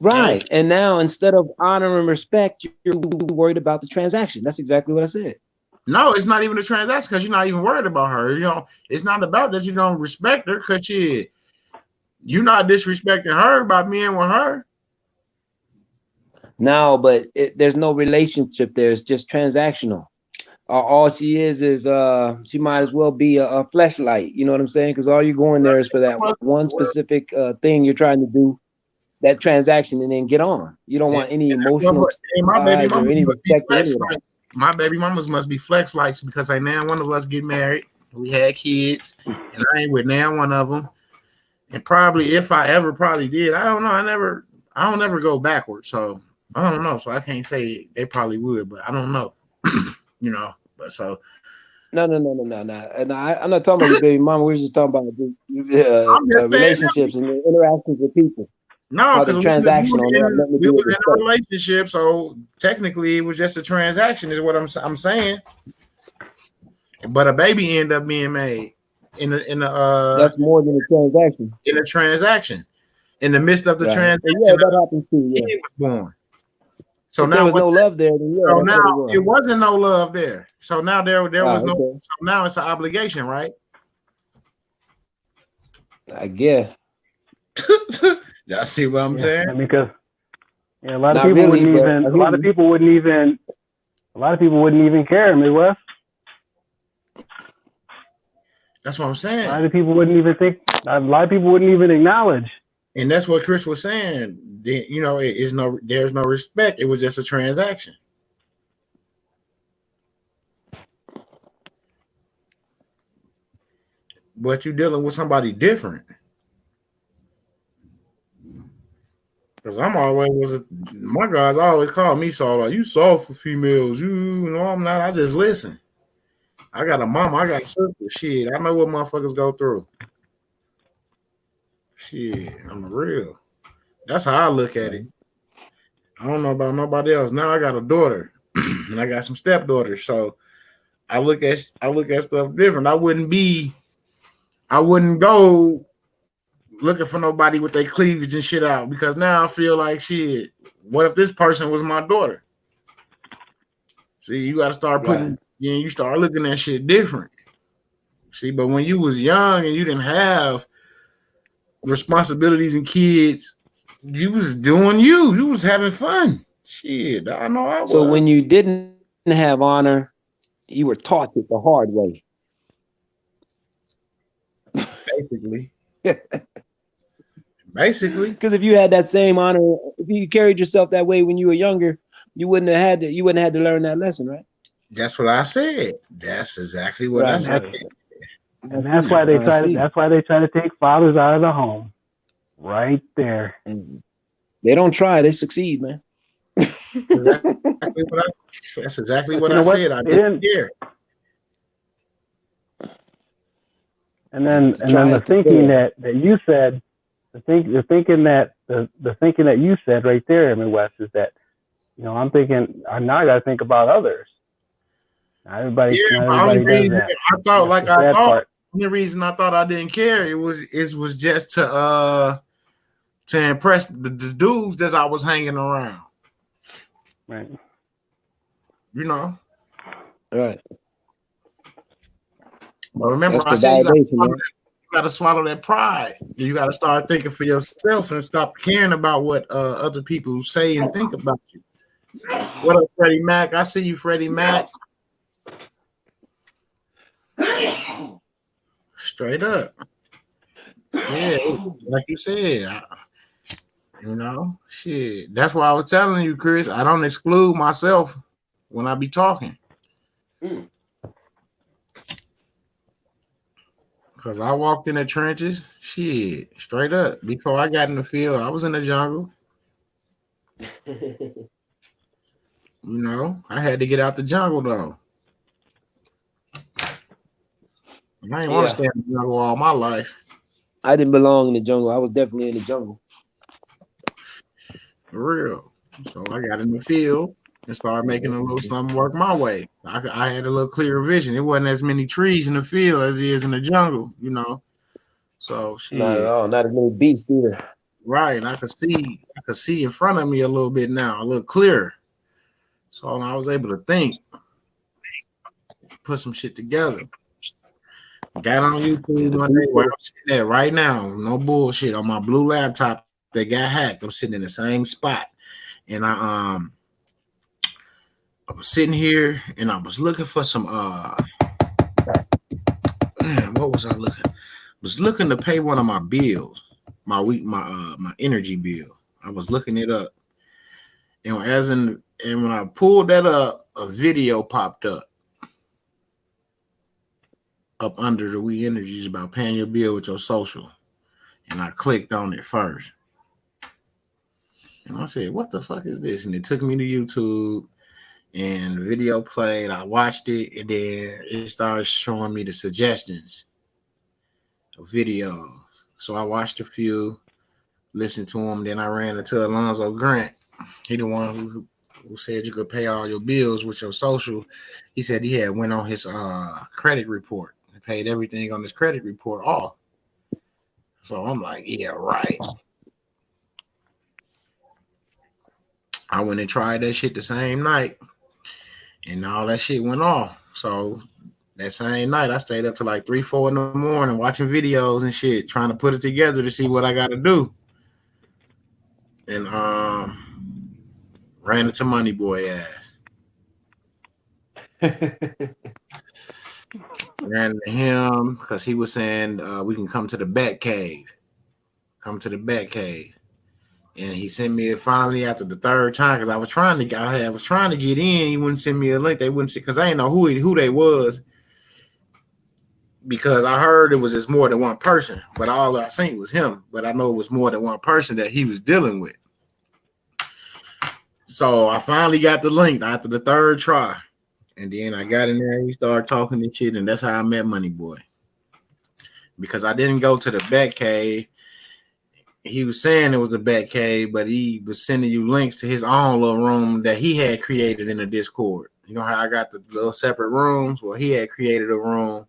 Right. And now instead of honor and respect, you're worried about the transaction. That's exactly what I said. no, it's not even a transaction because you're not even worried about her. It's not about that you don't respect her because you're not disrespecting her by being with her. No, but there's no relationship there. It's just transactional. All she is she might as well be a fleshlight. You know what I'm saying? Because all you're going there is for that one specific thing you're trying to do, that transaction, and then get on. You don't want any emotional My baby ties or mama any must be respect or any flex of that. lights. My baby mamas must be flex lights because ain't now one of us get married. We had kids, and I ain't with now one of them. And probably if I ever probably did, I don't know. I don't ever go backwards, so I don't know. So I can't say they probably would, but I don't know. But so No. And I'm not talking about your baby mama. We're just talking about I'm just saying relationships and the interactions with people. no, How because the we transactional. They have nothing to was do with in a respect. relationship, so technically it was just a transaction, is what I'm saying. But a baby ended up being made in That's more than a transaction. in a transaction. In the midst of the Right. transaction, Yeah, that happens too. Yeah. he was born. So If now there was no love there, then yeah, so that's now what it wasn't no love there. So now there was no. okay. So now it's an obligation, right? I guess. Y'all see what I'm saying? And because Yeah, a lot of Not people really, wouldn't but even. I A hear lot of you. people wouldn't even. A lot of people wouldn't even care, Midwest. That's what I'm A saying. lot of people wouldn't even think. A lot of people wouldn't even acknowledge. And that's what Chris was saying. You know, there's no respect. It was just a transaction. But you're dealing with somebody different. Because my guys always call me soft. Like, you soft for females. You know, I'm not. I just listen. I got a mama. I got a sister. Shit, I know what motherfuckers go through. Shit, I'm real. That's how I look at it. I don't know about nobody else. Now I got a daughter, and I got some stepdaughters. So I look at stuff different. I wouldn't go looking for nobody with their cleavage and shit out, because now I feel like shit. What if this person was my daughter? See, you got to start putting. You start looking at shit different. See, but when you was young and you didn't have responsibilities and kids, you was doing you was having fun. Shit, I know I was. So when you didn't have honor, you were taught it the hard way. Basically. Because if you had that same honor, if you carried yourself that way when you were younger, you wouldn't have had to learn that lesson, right? That's what I said. That's exactly what I said. And that's why they try to. That's why they try to take fathers out of the home. Right there. They don't try; they succeed, man. That's exactly what I said. I didn't care. And then the thinking that you said, the thinking that you said right there, Midwest, is that, you know, I'm thinking now I got to think about others. Not everybody does that. The only reason I thought I didn't care it was just to impress the dudes that I was hanging around. Right. You know. Right. But remember, I said you got to swallow that pride. You got to start thinking for yourself and stop caring about what other people say and think about you. What up, Freddie Mac? I see you, Freddie Mac. Straight up. Yeah, like you said, you know, shit. That's why I was telling you, Chris, I don't exclude myself when I be talking. Because I walked in the trenches, shit, straight up. Before I got in the field, I was in the jungle. You know, I had to get out the jungle, though. And I didn't want to stay in the jungle all my life. I didn't belong in the jungle. I was definitely in the jungle. For real. So I got in the field and started making a little something work my way. I had a little clearer vision. It wasn't as many trees in the field as it is in the jungle, you know. So shit. Not at all. Not as many beasts either. Right. I could see in front of me a little bit now, a little clearer. So I was able to think, put some shit together. Got on YouTube one day where I'm sitting there right now, no bullshit, on my blue laptop that got hacked. I'm sitting in the same spot, and I was sitting here and I was looking for some what was I looking? I was looking to pay one of my bills, my energy bill. I was looking it up, and when I pulled that up, a video popped up under the We Energies about paying your bill with your social. And I clicked on it first. And I said, what the fuck is this? And it took me to YouTube and the video played. I watched it, and then it started showing me the suggestions of videos. So I watched a few, listened to them. Then I ran into Alonzo Grant. He the one who said you could pay all your bills with your social. He said he had went on his credit report. Paid everything on his credit report off. So I'm like, yeah, right. I went and tried that shit the same night, and all that shit went off. So that same night, I stayed up to like 3, 4 in the morning watching videos and shit, trying to put it together to see what I got to do. And Ran into Money Boy ass. Ran into him because he was saying we can come to the Bat Cave. Come to the Bat Cave. And he sent me it finally after the third time because I was trying to get in. He wouldn't send me a link. They wouldn't see because I didn't know who they was. Because I heard it was just more than one person, but all I seen was him. But I know it was more than one person that he was dealing with. So I finally got the link after the third try. And then I got in there and we started talking and shit. And that's how I met Money Boy. Because I didn't go to the Bat Cave. He was saying it was a Bat Cave, but he was sending you links to his own little room that he had created in the Discord. You know how I got the little separate rooms? Well, he had created a room.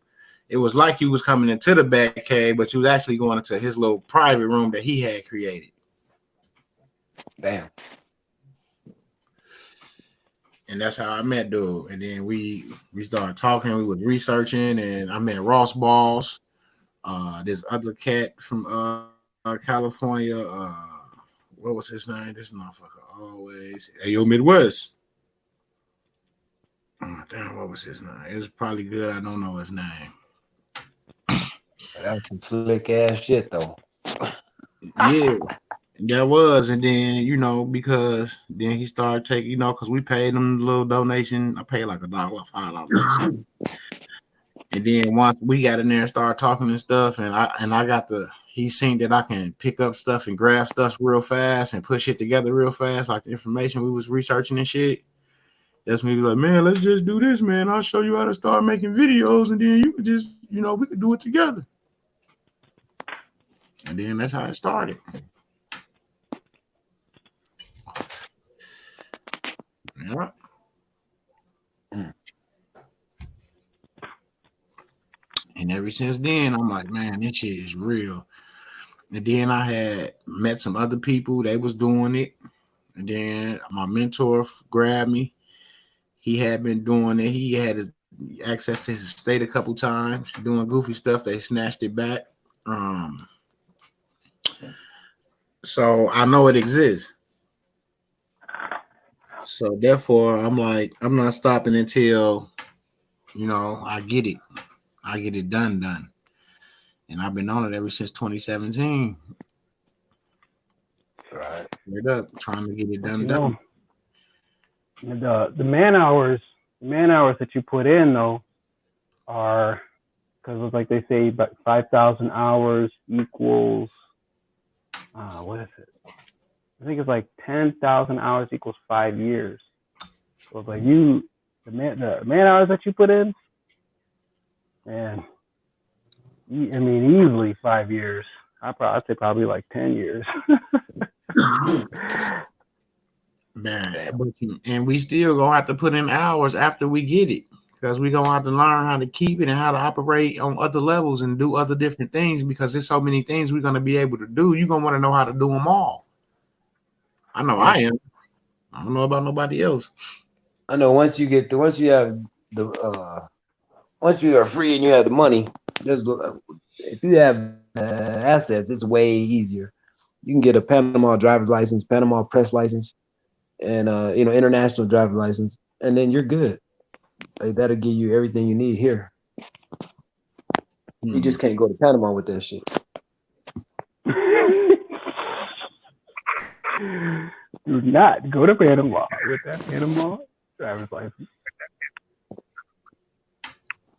It was like he was coming into the Bat Cave, but you was actually going into his little private room that he had created. Damn. And that's how I met dude. And then we started talking. We was researching, and I met Ross Balls. This other cat from California. What was his name? This motherfucker always. Ayo Midwest. Oh, damn, what was his name? It's probably good. I don't know his name. That was some slick ass shit though. Yeah, that was. And then, you know, because then he started taking, you know, because we paid him a little donation. I paid like $1, $5. And then once we got in there and started talking and stuff, and I got he seen that I can pick up stuff and grab stuff real fast and put shit together real fast, like the information we was researching and shit. That's when he was like, man, let's just do this, man. I'll show you how to start making videos, and then you could just, you know, we could do it together. And then that's how it started. Yeah. And ever since then, I'm like, man, this shit is real. And then I had met some other people. They was doing it. And then my mentor grabbed me. He had been doing it. He had access to his estate a couple times, doing goofy stuff. They snatched it back. So I know it exists. So therefore, I'm like, I'm not stopping until, you know, I get it. I get it done. And I've been on it ever since 2017. Right. Straight up, trying to get it done. The man hours that you put in though are, because it's like they say, about 5,000 hours equals what is it? I think it's like 10,000 hours equals 5 years. So it's like the man hours that you put in, man, I mean, easily 5 years. I'd say probably like 10 years. Man, and we still gonna have to put in hours after we get it, because we gonna have to learn how to keep it and how to operate on other levels and do other different things, because there's so many things we're gonna be able to do. You're gonna want to know how to do them all. I know I am. I don't know about nobody else. I know once you are free and you have the money, if you have assets, it's way easier. You can get a Panama driver's license, Panama press license, and international driver's license, and then you're good. Like, that'll give you everything you need here. You just can't go to Panama with that shit. Do not go to Panama with that Panama driver's license.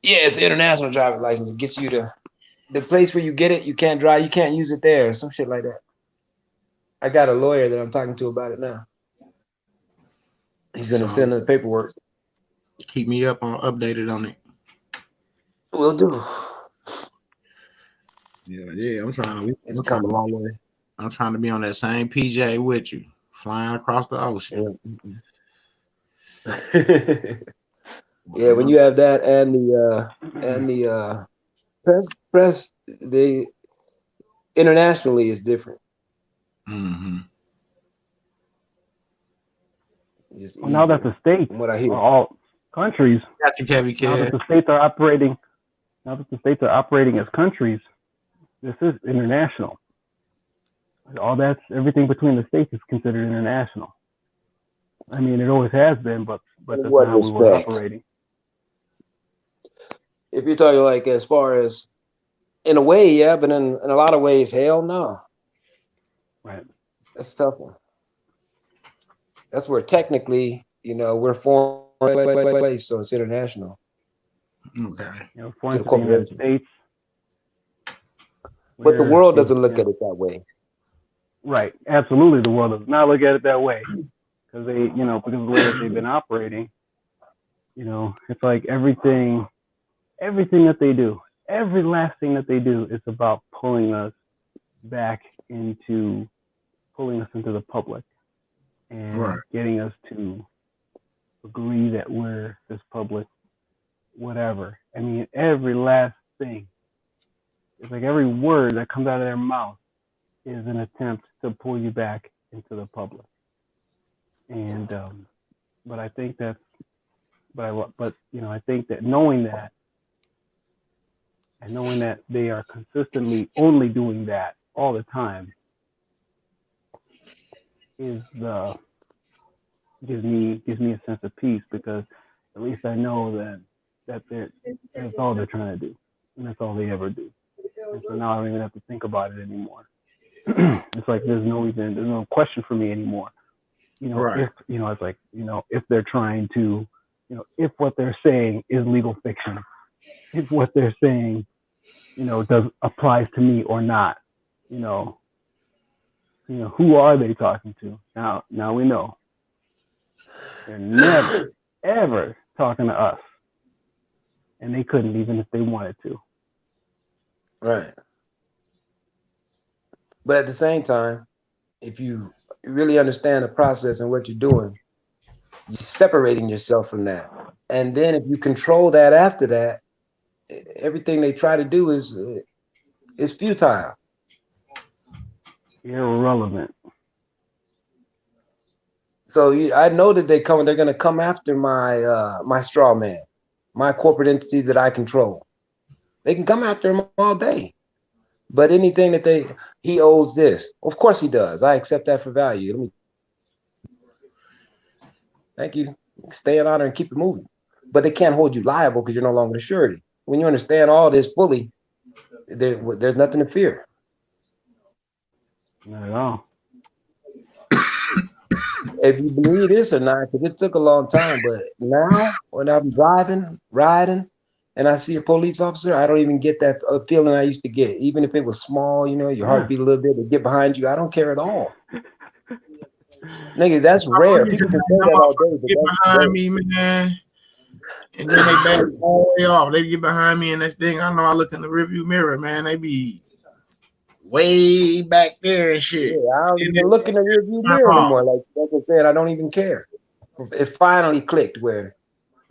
Yeah, it's an international driver's license. It gets you to the place where you get it. You can't drive. You can't use it there. Some shit like that. I got a lawyer that I'm talking to about it now. He's gonna send the paperwork. Keep me updated on it. Will do. Yeah. I'm trying to. It's come a long way. I'm trying to be on that same PJ with you, flying across the ocean. Yeah, when you have that and the press, the internationally is different. Mm-hmm. Well, now that the states, from what I hear, all countries, got you, Kevin. now that the states are operating as countries, this is international. Everything between the states is considered international. I mean, it always has been, but In that's what not how we were respect? operating. If you're talking like as far as in a way, yeah, but in a lot of ways, hell no. Right. That's a tough one. That's where technically, we're foreign place, so it's international. Okay. You know, To foreign the to the United corporation. States. But the we're world doesn't look in- at it that way. Right. Absolutely, the world does not look at it that way because because of the way that they've been operating. It's like everything that they do, every last thing that they do is about pulling us into the public and Right. getting us to agree that we're this public whatever. I mean, every last thing. It's like every word that comes out of their mouth is an attempt to pull you back into the public. And but I think that's I think that knowing that and knowing that they are consistently only doing that all the time gives me a sense of peace, because at least I know that that's all they're trying to do, and that's all they ever do. And so now I don't even have to think about it anymore. It's like there's no question for me anymore. Right. If it's like if they're trying to, if what they're saying is legal fiction, if what they're saying, applies to me or not, who are they talking to? Now we know. They're never, ever talking to us. And they couldn't, even if they wanted to. Right. But at the same time, if you really understand the process and what you're doing, you're separating yourself from that. And then if you control that after that, everything they try to do is futile. Irrelevant. So I know that they're going to come after my straw man, my corporate entity that I control. They can come after him all day. But anything that he owes this, of course he does. I accept that for value. Thank you. Stay in honor and keep it moving. But they can't hold you liable because you're no longer the surety. When you understand all this fully, there's nothing to fear. Not at all. If you believe this or not, because it took a long time, but now when I'm driving, riding, and I see a police officer, I don't even get that feeling I used to get. Even if it was small, your heart beat a little bit, to get behind you, I don't care at all. Nigga, that's rare. People can say that all day, but get behind me, man. And then they back all the way off. They get behind me and that thing. I know I look in the rearview mirror, man. They be way back there and shit. Yeah, I don't even look in the rearview mirror anymore. Like I said, I don't even care. It finally clicked where,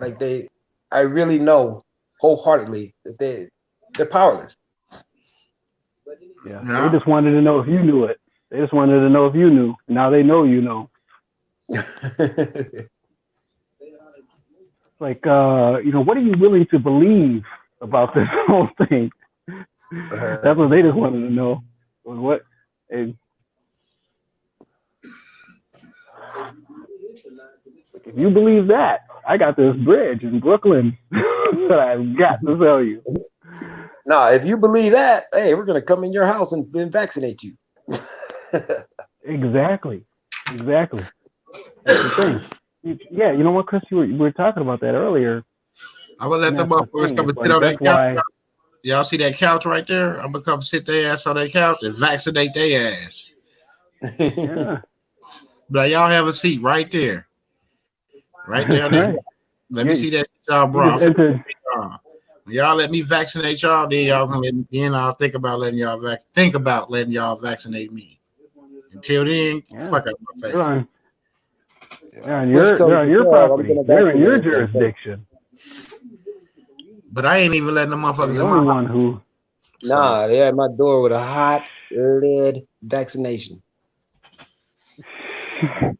I really know wholeheartedly that they're powerless. Yeah. They just wanted to know if you knew it. They just wanted to know if you knew. Now they know you know. Like, what are you willing to believe about this whole thing? That's what they just wanted to know. What? And if you believe that, I got this bridge in Brooklyn that I've got to sell you. No, if you believe that, hey, we're gonna come in your house and vaccinate you. Exactly. That's the thing. Yeah, you know what, Chris? We were talking about that earlier. I would let the motherfuckers come and sit on that couch. Y'all see that couch right there? I'm gonna come sit their ass on that couch and vaccinate their ass. Yeah. But y'all have a seat right there. Right there. Right. Let me see that y'all, bro. Y'all let me vaccinate y'all, then y'all gonna let me, then I'll think about letting y'all vaccinate me. Until then, fuck up my face. They're on your property. They're in your jurisdiction. But I ain't even letting the motherfuckers the only one who. Nah, they're at my door with a hot lead vaccination.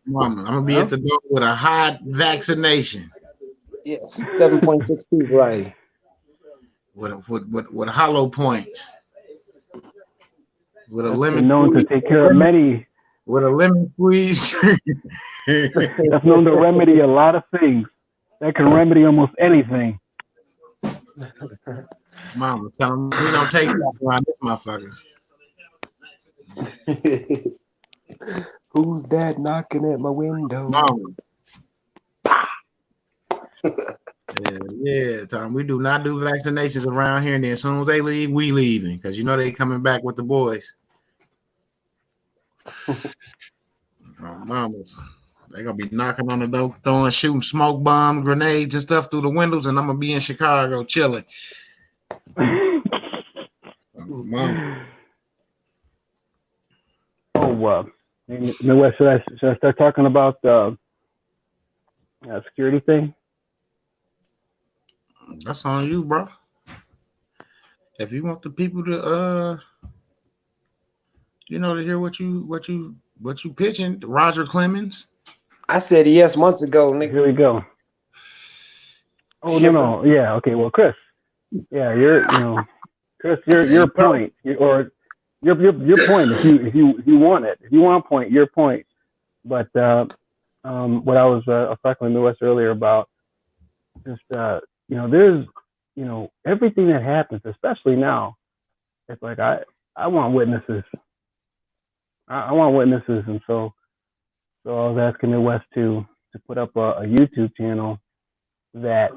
Mama, I'm gonna be at the door with a hot vaccination. Yes, 7.62 variety. With hollow points. With a lemon. Known to take care of many. With a lemon squeeze. That's known to remedy a lot of things. That can remedy almost anything. Mama, tell him we don't take that around this motherfucker. Who's that knocking at my window? Mama. Yeah, Tom. We do not do vaccinations around here, and then as soon as they leave, we leaving because you know they coming back with the boys. Mamas, they gonna be knocking on the door, shooting smoke bombs, grenades, and stuff through the windows, and I'm gonna be in Chicago chilling. Mama. Oh, Midwest, should I start talking about security thing? That's on you, bro. If you want the people to to hear what you pitching, Roger Clemens. I said yes months ago, nigga. Here we go. Oh no, yeah, okay. Well, Chris, yeah, Chris, your point, or your point. If you want it, if you want a point, your point. But what I was talking to Midwest earlier about, just there's everything that happens, especially now. It's like I want witnesses. I want witnesses, and so I was asking Midwest to put up a YouTube channel that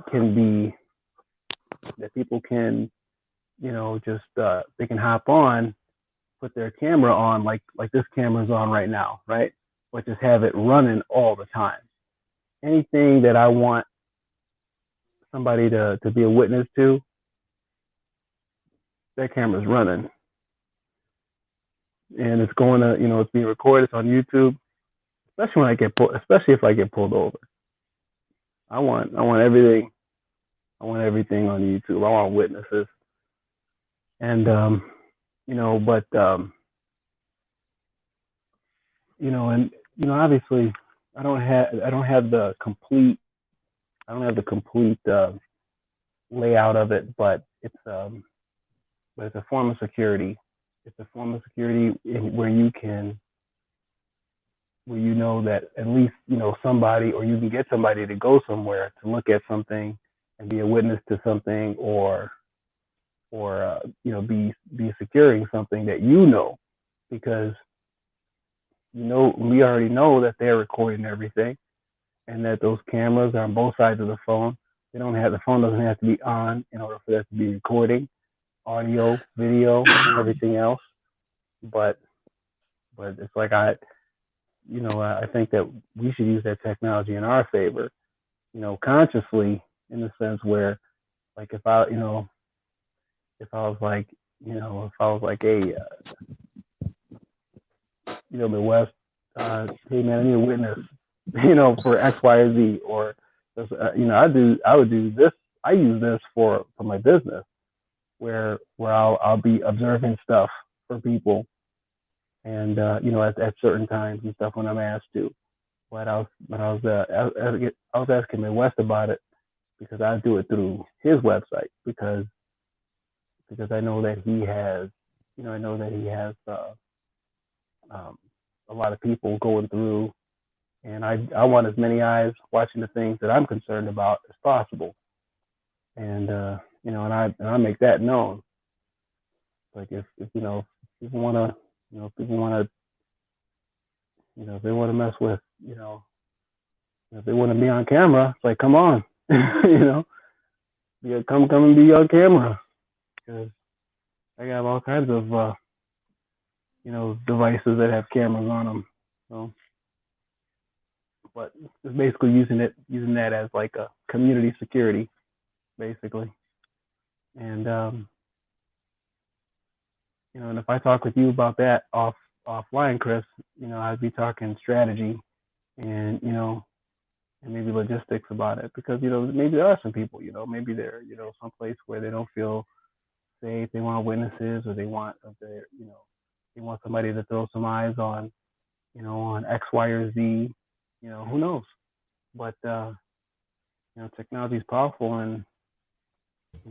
people can, just they can hop on, put their camera on, like this camera's on right now, right? But just have it running all the time. Anything that I want somebody to be a witness to, that camera's running. And it's going to, it's being recorded, it's on YouTube, especially if I get pulled over. I want everything. I want everything on YouTube. I want witnesses. And, obviously I don't have the complete layout of it, but it's a form of security. It's a form of security where you know that at least, somebody, or you can get somebody to go somewhere to look at something and be a witness to something, or be securing something that because we already know that they're recording everything, and that those cameras are on both sides of the phone. The phone doesn't have to be on in order for that to be recording audio, video, and everything else. But it's like I think that we should use that technology in our favor, consciously, in the sense where, like, if I was like, hey, Midwest, hey man, I need a witness, for X, Y, or Z, or I would do this. I use this for my business, where I'll be observing stuff for people, and at certain times and stuff when I'm asked to. But I was asking Midwest about it because I do it through his website, because I know that he has a lot of people going through, and I want as many eyes watching the things that I'm concerned about as possible. And and I make that known. Like if people want to, if they want to mess with, if they want to be on camera, it's like, come on, come and be on camera, because I got all kinds of devices that have cameras on them. So, but it's basically using that as like a community security, basically. And and if I talk with you about that offline, Chris, I'd be talking strategy and and maybe logistics about it, because maybe there are some people, maybe they're someplace where they don't feel safe, they want witnesses, or they want somebody to throw some eyes on on X, Y, or Z, who knows. But technology is powerful, and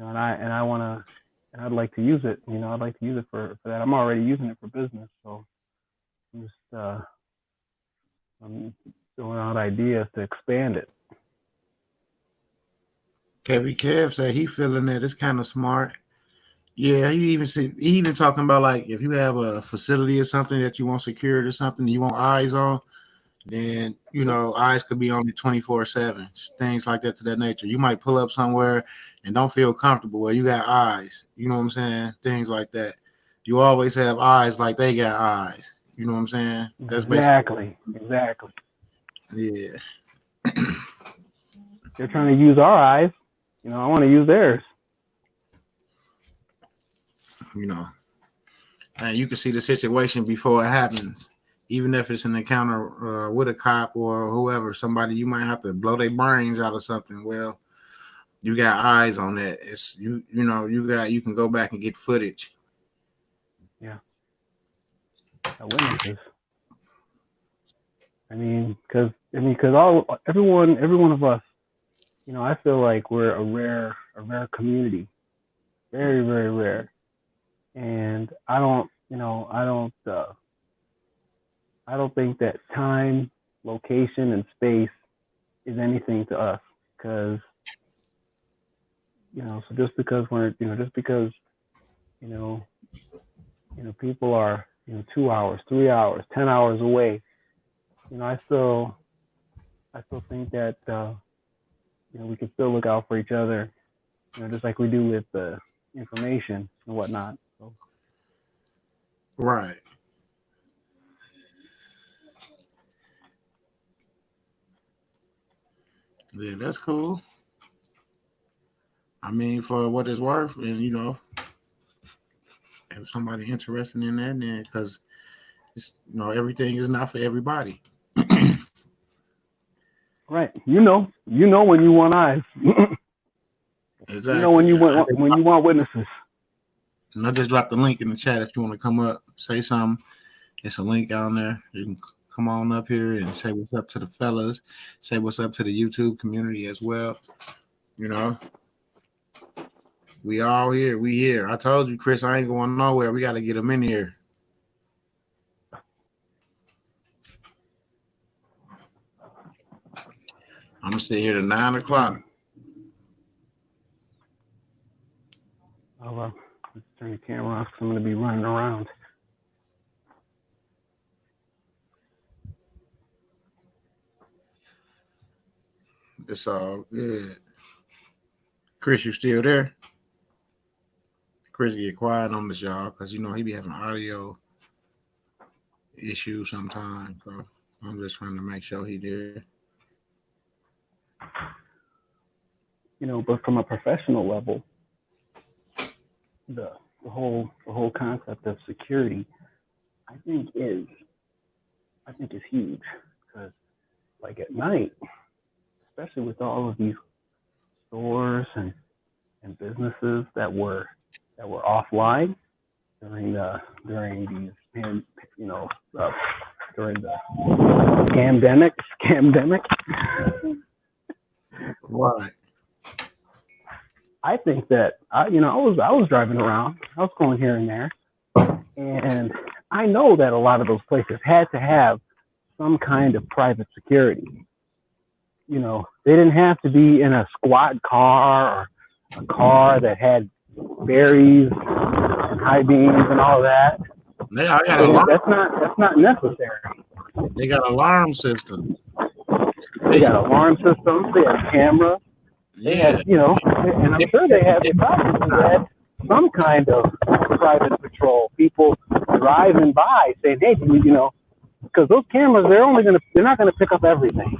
I want to, and I'd like to use it. I'd like to use it for that. I'm already using it for business, so I'm just throwing out ideas to expand it. Kevin Kev said he feeling that it's kind of smart. Yeah, he even talking about like if you have a facility or something that you want secured or something you want eyes on, then eyes could be only 24/7, things like that to that nature. You might pull up somewhere and don't feel comfortable where you got eyes. You know what I'm saying? Things like that. You always have eyes like they got eyes. You know what I'm saying? That's exactly. Yeah. They're trying to use our eyes. I want to use theirs. And you can see the situation before it happens. Even if it's an encounter with a cop or whoever, somebody you might have to blow their brains out of something. Well, you got eyes on that. It's you can go back and get footage. Yeah. Witnesses. Because every one of us, I feel like we're a rare community, very, very rare. And I don't think that time, location, and space is anything to us. Because, so just because people are, 2 hours, 3 hours, 10 hours away, I still think that, we can still look out for each other, just like we do with the information and whatnot. So. Right. Yeah, that's cool. For what it's worth, and if somebody interested in that, then because it's everything is not for everybody. Right. When you want eyes. Exactly. When you want witnesses. And I just dropped the link in the chat if you want to come up, say something. It's a link down there. You can come on up here and say what's up to the fellas. Say what's up to the YouTube community as well. We all here. We here. I told you, Chris, I ain't going nowhere. We got to get them in here. I'm going to sit here to 9 o'clock. Let's turn the camera off because I'm going to be running around. It's all good. Chris, you still there? Chris get quiet on this, y'all, because, he be having audio issues sometimes. So I'm just trying to make sure he there. But from a professional level, the whole concept of security, I think is huge, because like at night, especially with all of these stores and businesses that were offline during these during the scamdemic. Right. I think that I was driving around. I was going here and there, and I know that a lot of those places had to have some kind of private security. They didn't have to be in a squad car or a car that had berries and high beams and all of that. That's not necessary. They got alarm systems. They got alarm systems. They have cameras. They had, and I'm sure they had some kind of private patrol. People driving by saying, "Hey, because those cameras, they're not gonna pick up everything."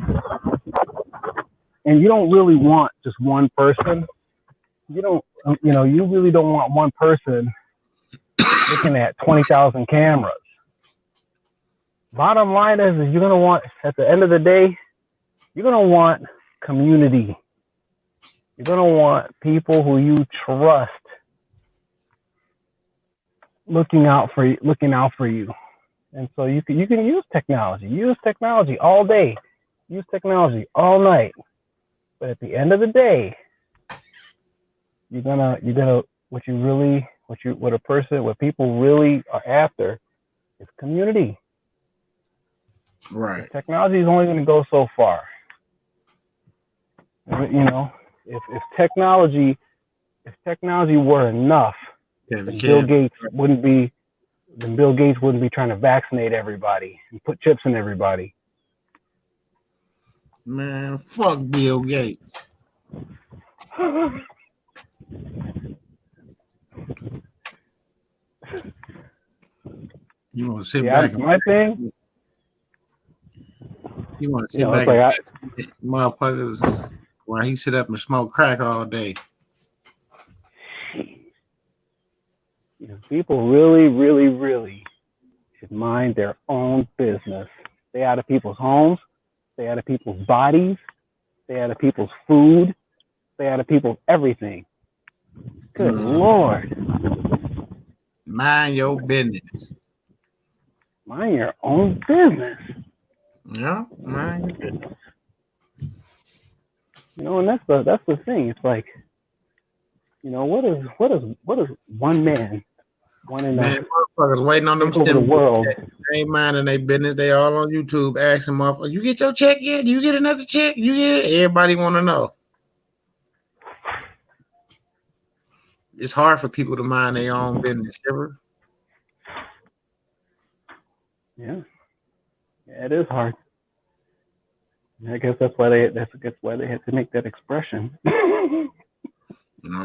And you don't really want just one person. You really don't want one person looking at 20,000 cameras. Bottom line is you're gonna want, at the end of the day, you're gonna want community. You're gonna want people who you trust looking out for you. And so you can use technology. Use technology all day. Use technology all night. But at the end of the day, you're gonna what people really are after is community. Right. Technology is only going to go so far. You know, if technology were enough, then Bill Gates wouldn't be trying to vaccinate everybody and put chips in everybody. Man, fuck Bill Gates. You want to sit back? My thing. You want to sit back and motherfuckers while he sit up and smoke crack all day. People really, really, really should mind their own business. Stay out of people's homes. Stay out of people's bodies. Stay out of people's food. Stay out of people's everything. Good Lord. Mind your business. Mind your own business. Yeah, mind your business. And that's the thing. It's like, what is one man, motherfuckers waiting on them over the world. They ain't minding their business. They all on YouTube asking motherfuckers, you get your check yet? You get another check? You get it? Everybody want to know. It's hard for people to mind their own business, ever. Yeah, it is hard. I guess that's why they had to make that expression.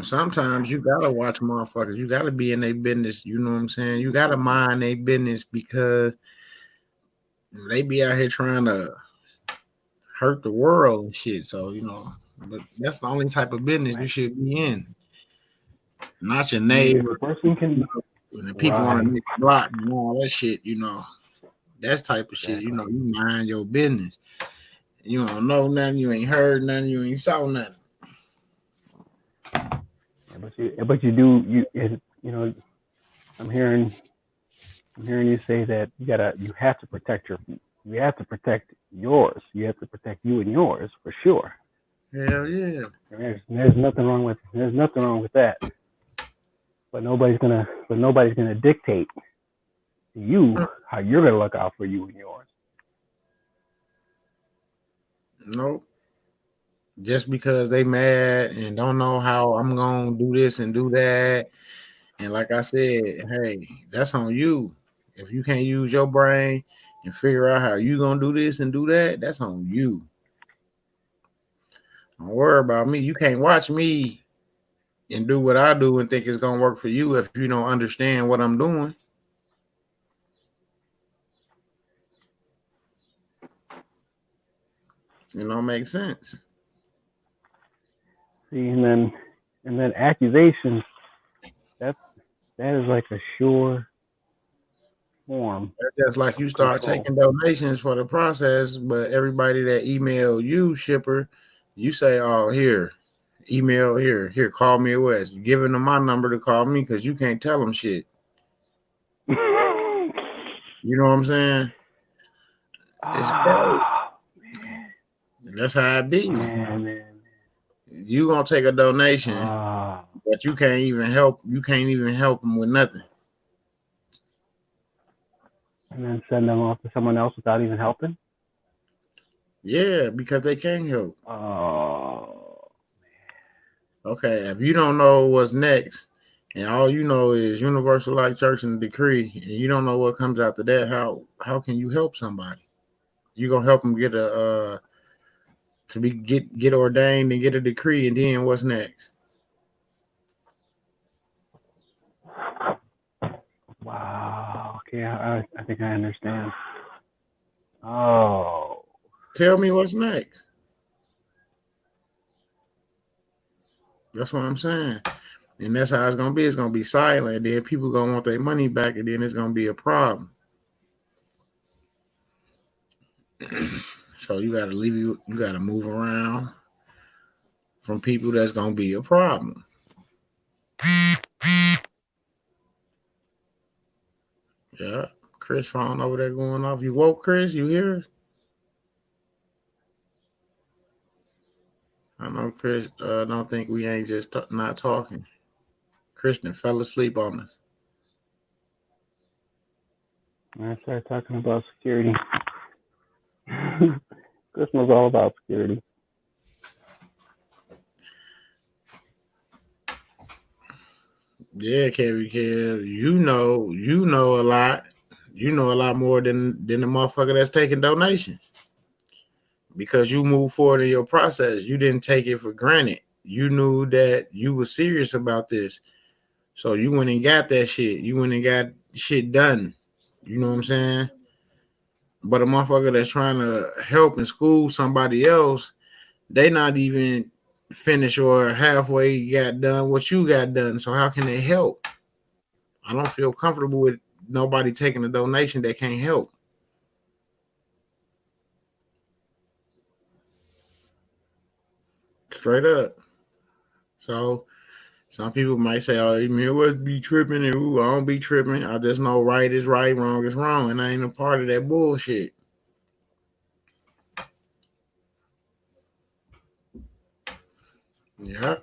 Sometimes you gotta watch motherfuckers. You gotta be in their business. You know what I'm saying? You gotta mind their business because they be out here trying to hurt the world and shit. So but that's the only type of business you should be in. Not your neighbor. Person can. When the people want to make a block and all that shit, that type of shit. You mind your business. You don't know nothing. You ain't heard nothing. You ain't saw nothing. Yeah, but you do. I'm hearing you say that you have to protect yours. You have to protect you and yours for sure. Hell yeah. There's nothing wrong with that. But nobody's gonna dictate to you how you're gonna look out for you and yours. Nope. Just because they mad and don't know how I'm gonna do this and do that. And like I said, hey, that's on you. If you can't use your brain and figure out how you gonna do this and do that, that's on you. Don't worry about me. You can't watch me and do what I do and think it's gonna work for you if you don't understand what I'm doing. Makes sense. See, and then accusations. That is like a sure form. That's just like you start taking donations for the process, but everybody that email you, shipper, you say, "Oh, here, email here, call me at West." Giving them my number to call me because you can't tell them shit. You know what I'm saying? It's crazy. That's how it be. Man. You gonna take a donation, but you can't even help. You can't even help them with nothing. And then send them off to someone else without even helping. Yeah, because they can't help. Oh. Okay, if you don't know what's next, and all you know is Universal Life Church and the decree, and you don't know what comes after that, how can you help somebody? You gonna help them get get ordained and get a decree, and then what's next? Wow. Okay, I think I understand. Oh. Tell me what's next. That's what I'm saying. And that's how it's gonna be. It's gonna be silent. Then people gonna want their money back, and then it's gonna be a problem. So you gotta you gotta move around from people that's gonna be a problem. Yeah, Chris phone over there going off. You woke, Chris? You here? I know Chris don't think we ain't just not talking. Christian fell asleep on us. I started talking about security. Christmas all about security. Yeah, Kevin, Kev, you know a lot. You know a lot more than the motherfucker that's taking donations because you moved forward in your process. You didn't take it for granted. You knew that you were serious about this, so you went and got that shit. You went and got shit done. You know what I'm saying? But a motherfucker that's trying to help and school somebody else, they not even finish or halfway got done what you got done. So how can they help? I don't feel comfortable with nobody taking a donation that can't help. Straight up. So some people might say, "Oh, you must be tripping," and ooh, I don't be tripping. I just know right is right, wrong is wrong, and I ain't a part of that bullshit. Yeah,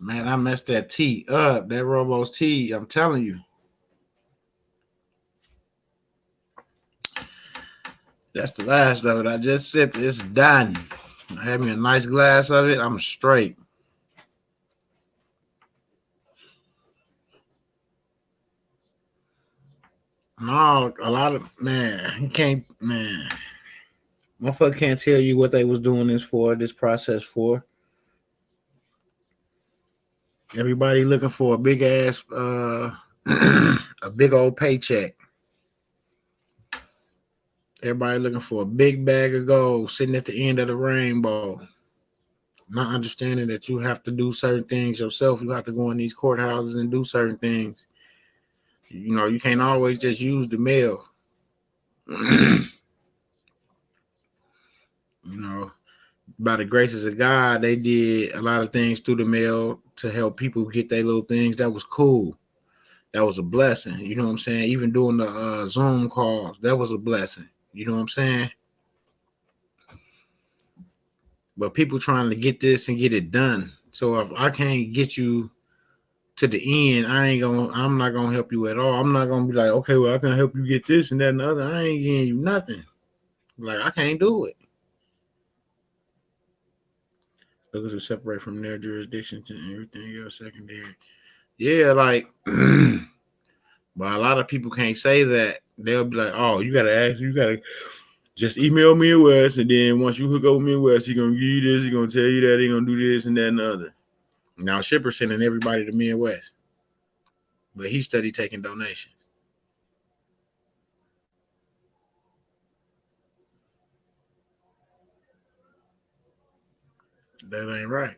man, I messed that tea up. That Robo's tea. I'm telling you. That's the last of it. I just sipped it. It's done. I had me a nice glass of it. I'm straight. No, a lot of man, you can't, man. Motherfucker can't tell you what they was doing this for, this process for. Everybody looking for a big ass, a big old paycheck. Everybody looking for a big bag of gold sitting at the end of the rainbow. Not understanding that you have to do certain things yourself. You have to go in these courthouses and do certain things. You know, you can't always just use the mail. You know, by the graces of God, they did a lot of things through the mail to help people get their little things. That was cool. That was a blessing. You know what I'm saying? Even doing the Zoom calls, that was a blessing. You know what I'm saying? But people trying to get this and get it done. So if I can't get you to the end, I'm not gonna help you at all. I'm not gonna be like, okay, well, I can help you get this and that and the other. I ain't getting you nothing. Like, I can't do it. Because to separate from their jurisdiction to everything else secondary. Yeah, like but a lot of people can't say that. They'll be like, oh, you gotta just email me and Wes, and then once you hook up with me and Wes, he gonna give you this, he gonna tell you that, he gonna do this and that and the other. Now Shipper sending everybody to me and Wes, but he steady taking donations. That ain't right.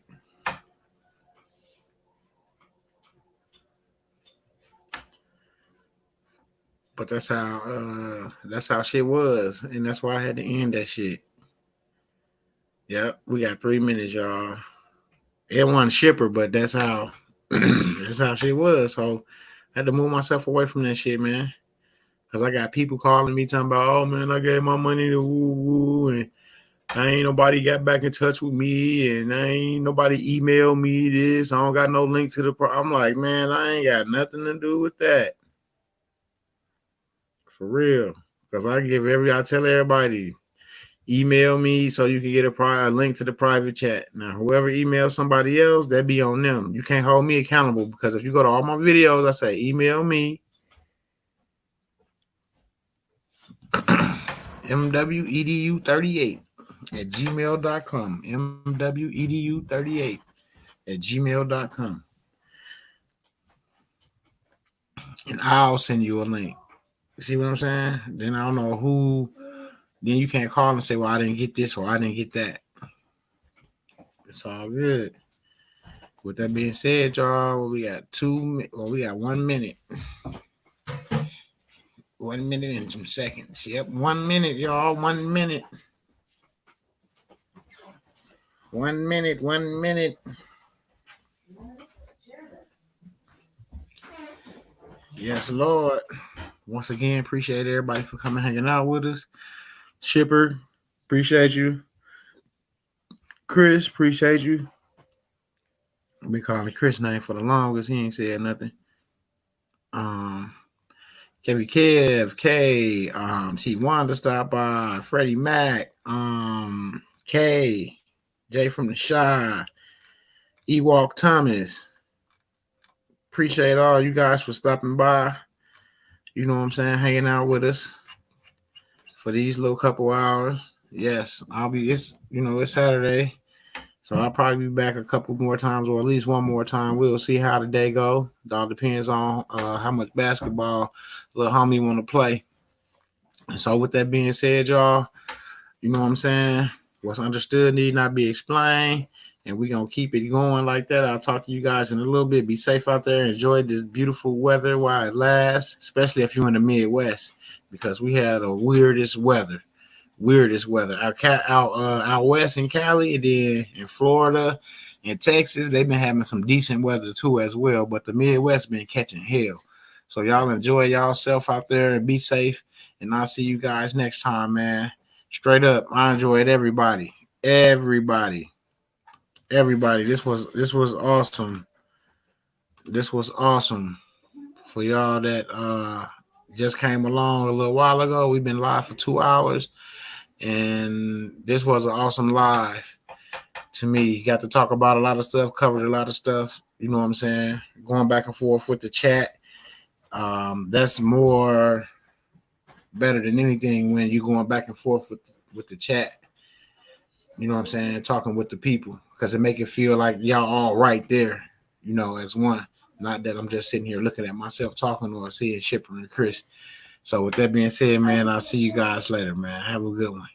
But that's how shit was, and that's why I had to end that shit. Yep, we got 3 minutes, y'all. It wasn't Shipper, but that's how that's how shit was. So I had to move myself away from that shit, man. Cause I got people calling me talking about, oh man, I gave my money to woo woo, and I ain't nobody got back in touch with me, and I ain't nobody emailed me this. I don't got no link to the I'm like, man, I ain't got nothing to do with that. For real. Cause I tell everybody, email me so you can get a link to the private chat. Now, whoever emails somebody else, that be on them. You can't hold me accountable because if you go to all my videos, I say email me. MWEDU38 at gmail.com. MWEDU38 at gmail.com. And I'll send you a link. You see what I'm saying? Then I don't know who. Then you can't call and say, well, I didn't get this or I didn't get that. It's all good. With that being said, y'all, we got 1 minute. 1 minute and some seconds. Yep, 1 minute, y'all. 1 minute. 1 minute. 1 minute. Yes, Lord. Once again, appreciate everybody for coming hanging out with us. Shipper, appreciate you. Chris, appreciate you. I've been calling Chris name for the longest. He ain't said nothing. Kev, K, T Wanda stopped by, Freddie Mac, K, Jay from the Shy, Ewalk Thomas. Appreciate all you guys for stopping by. You know what I'm saying? Hanging out with us for these little couple hours. Yes, it's Saturday. So I'll probably be back a couple more times, or at least one more time. We'll see how the day go. It all depends on how much basketball little homie want to play. And so with that being said, y'all, you know what I'm saying? What's understood need not be explained. And we're going to keep it going like that. I'll talk to you guys in a little bit. Be safe out there. Enjoy this beautiful weather while it lasts, especially if you're in the Midwest, because we had the weirdest weather. Out west in Cali, and then in Florida and Texas, they've been having some decent weather too as well. But the Midwest been catching hell. So y'all enjoy y'allself out there and be safe. And I'll see you guys next time, man. Straight up, I enjoyed everybody. This was awesome. This was awesome for y'all that just came along a little while ago. We've been live for 2 hours. And this was an awesome live to me. Got to talk about a lot of stuff, covered a lot of stuff. You know what I'm saying? Going back and forth with the chat. That's more better than anything when you're going back and forth with the chat. You know what I'm saying? Talking with the people, because it make it feel like y'all all right there, as one. Not that I'm just sitting here looking at myself talking or seeing Shipper and Chris. So with that being said, man, I'll see you guys later, man. Have a good one.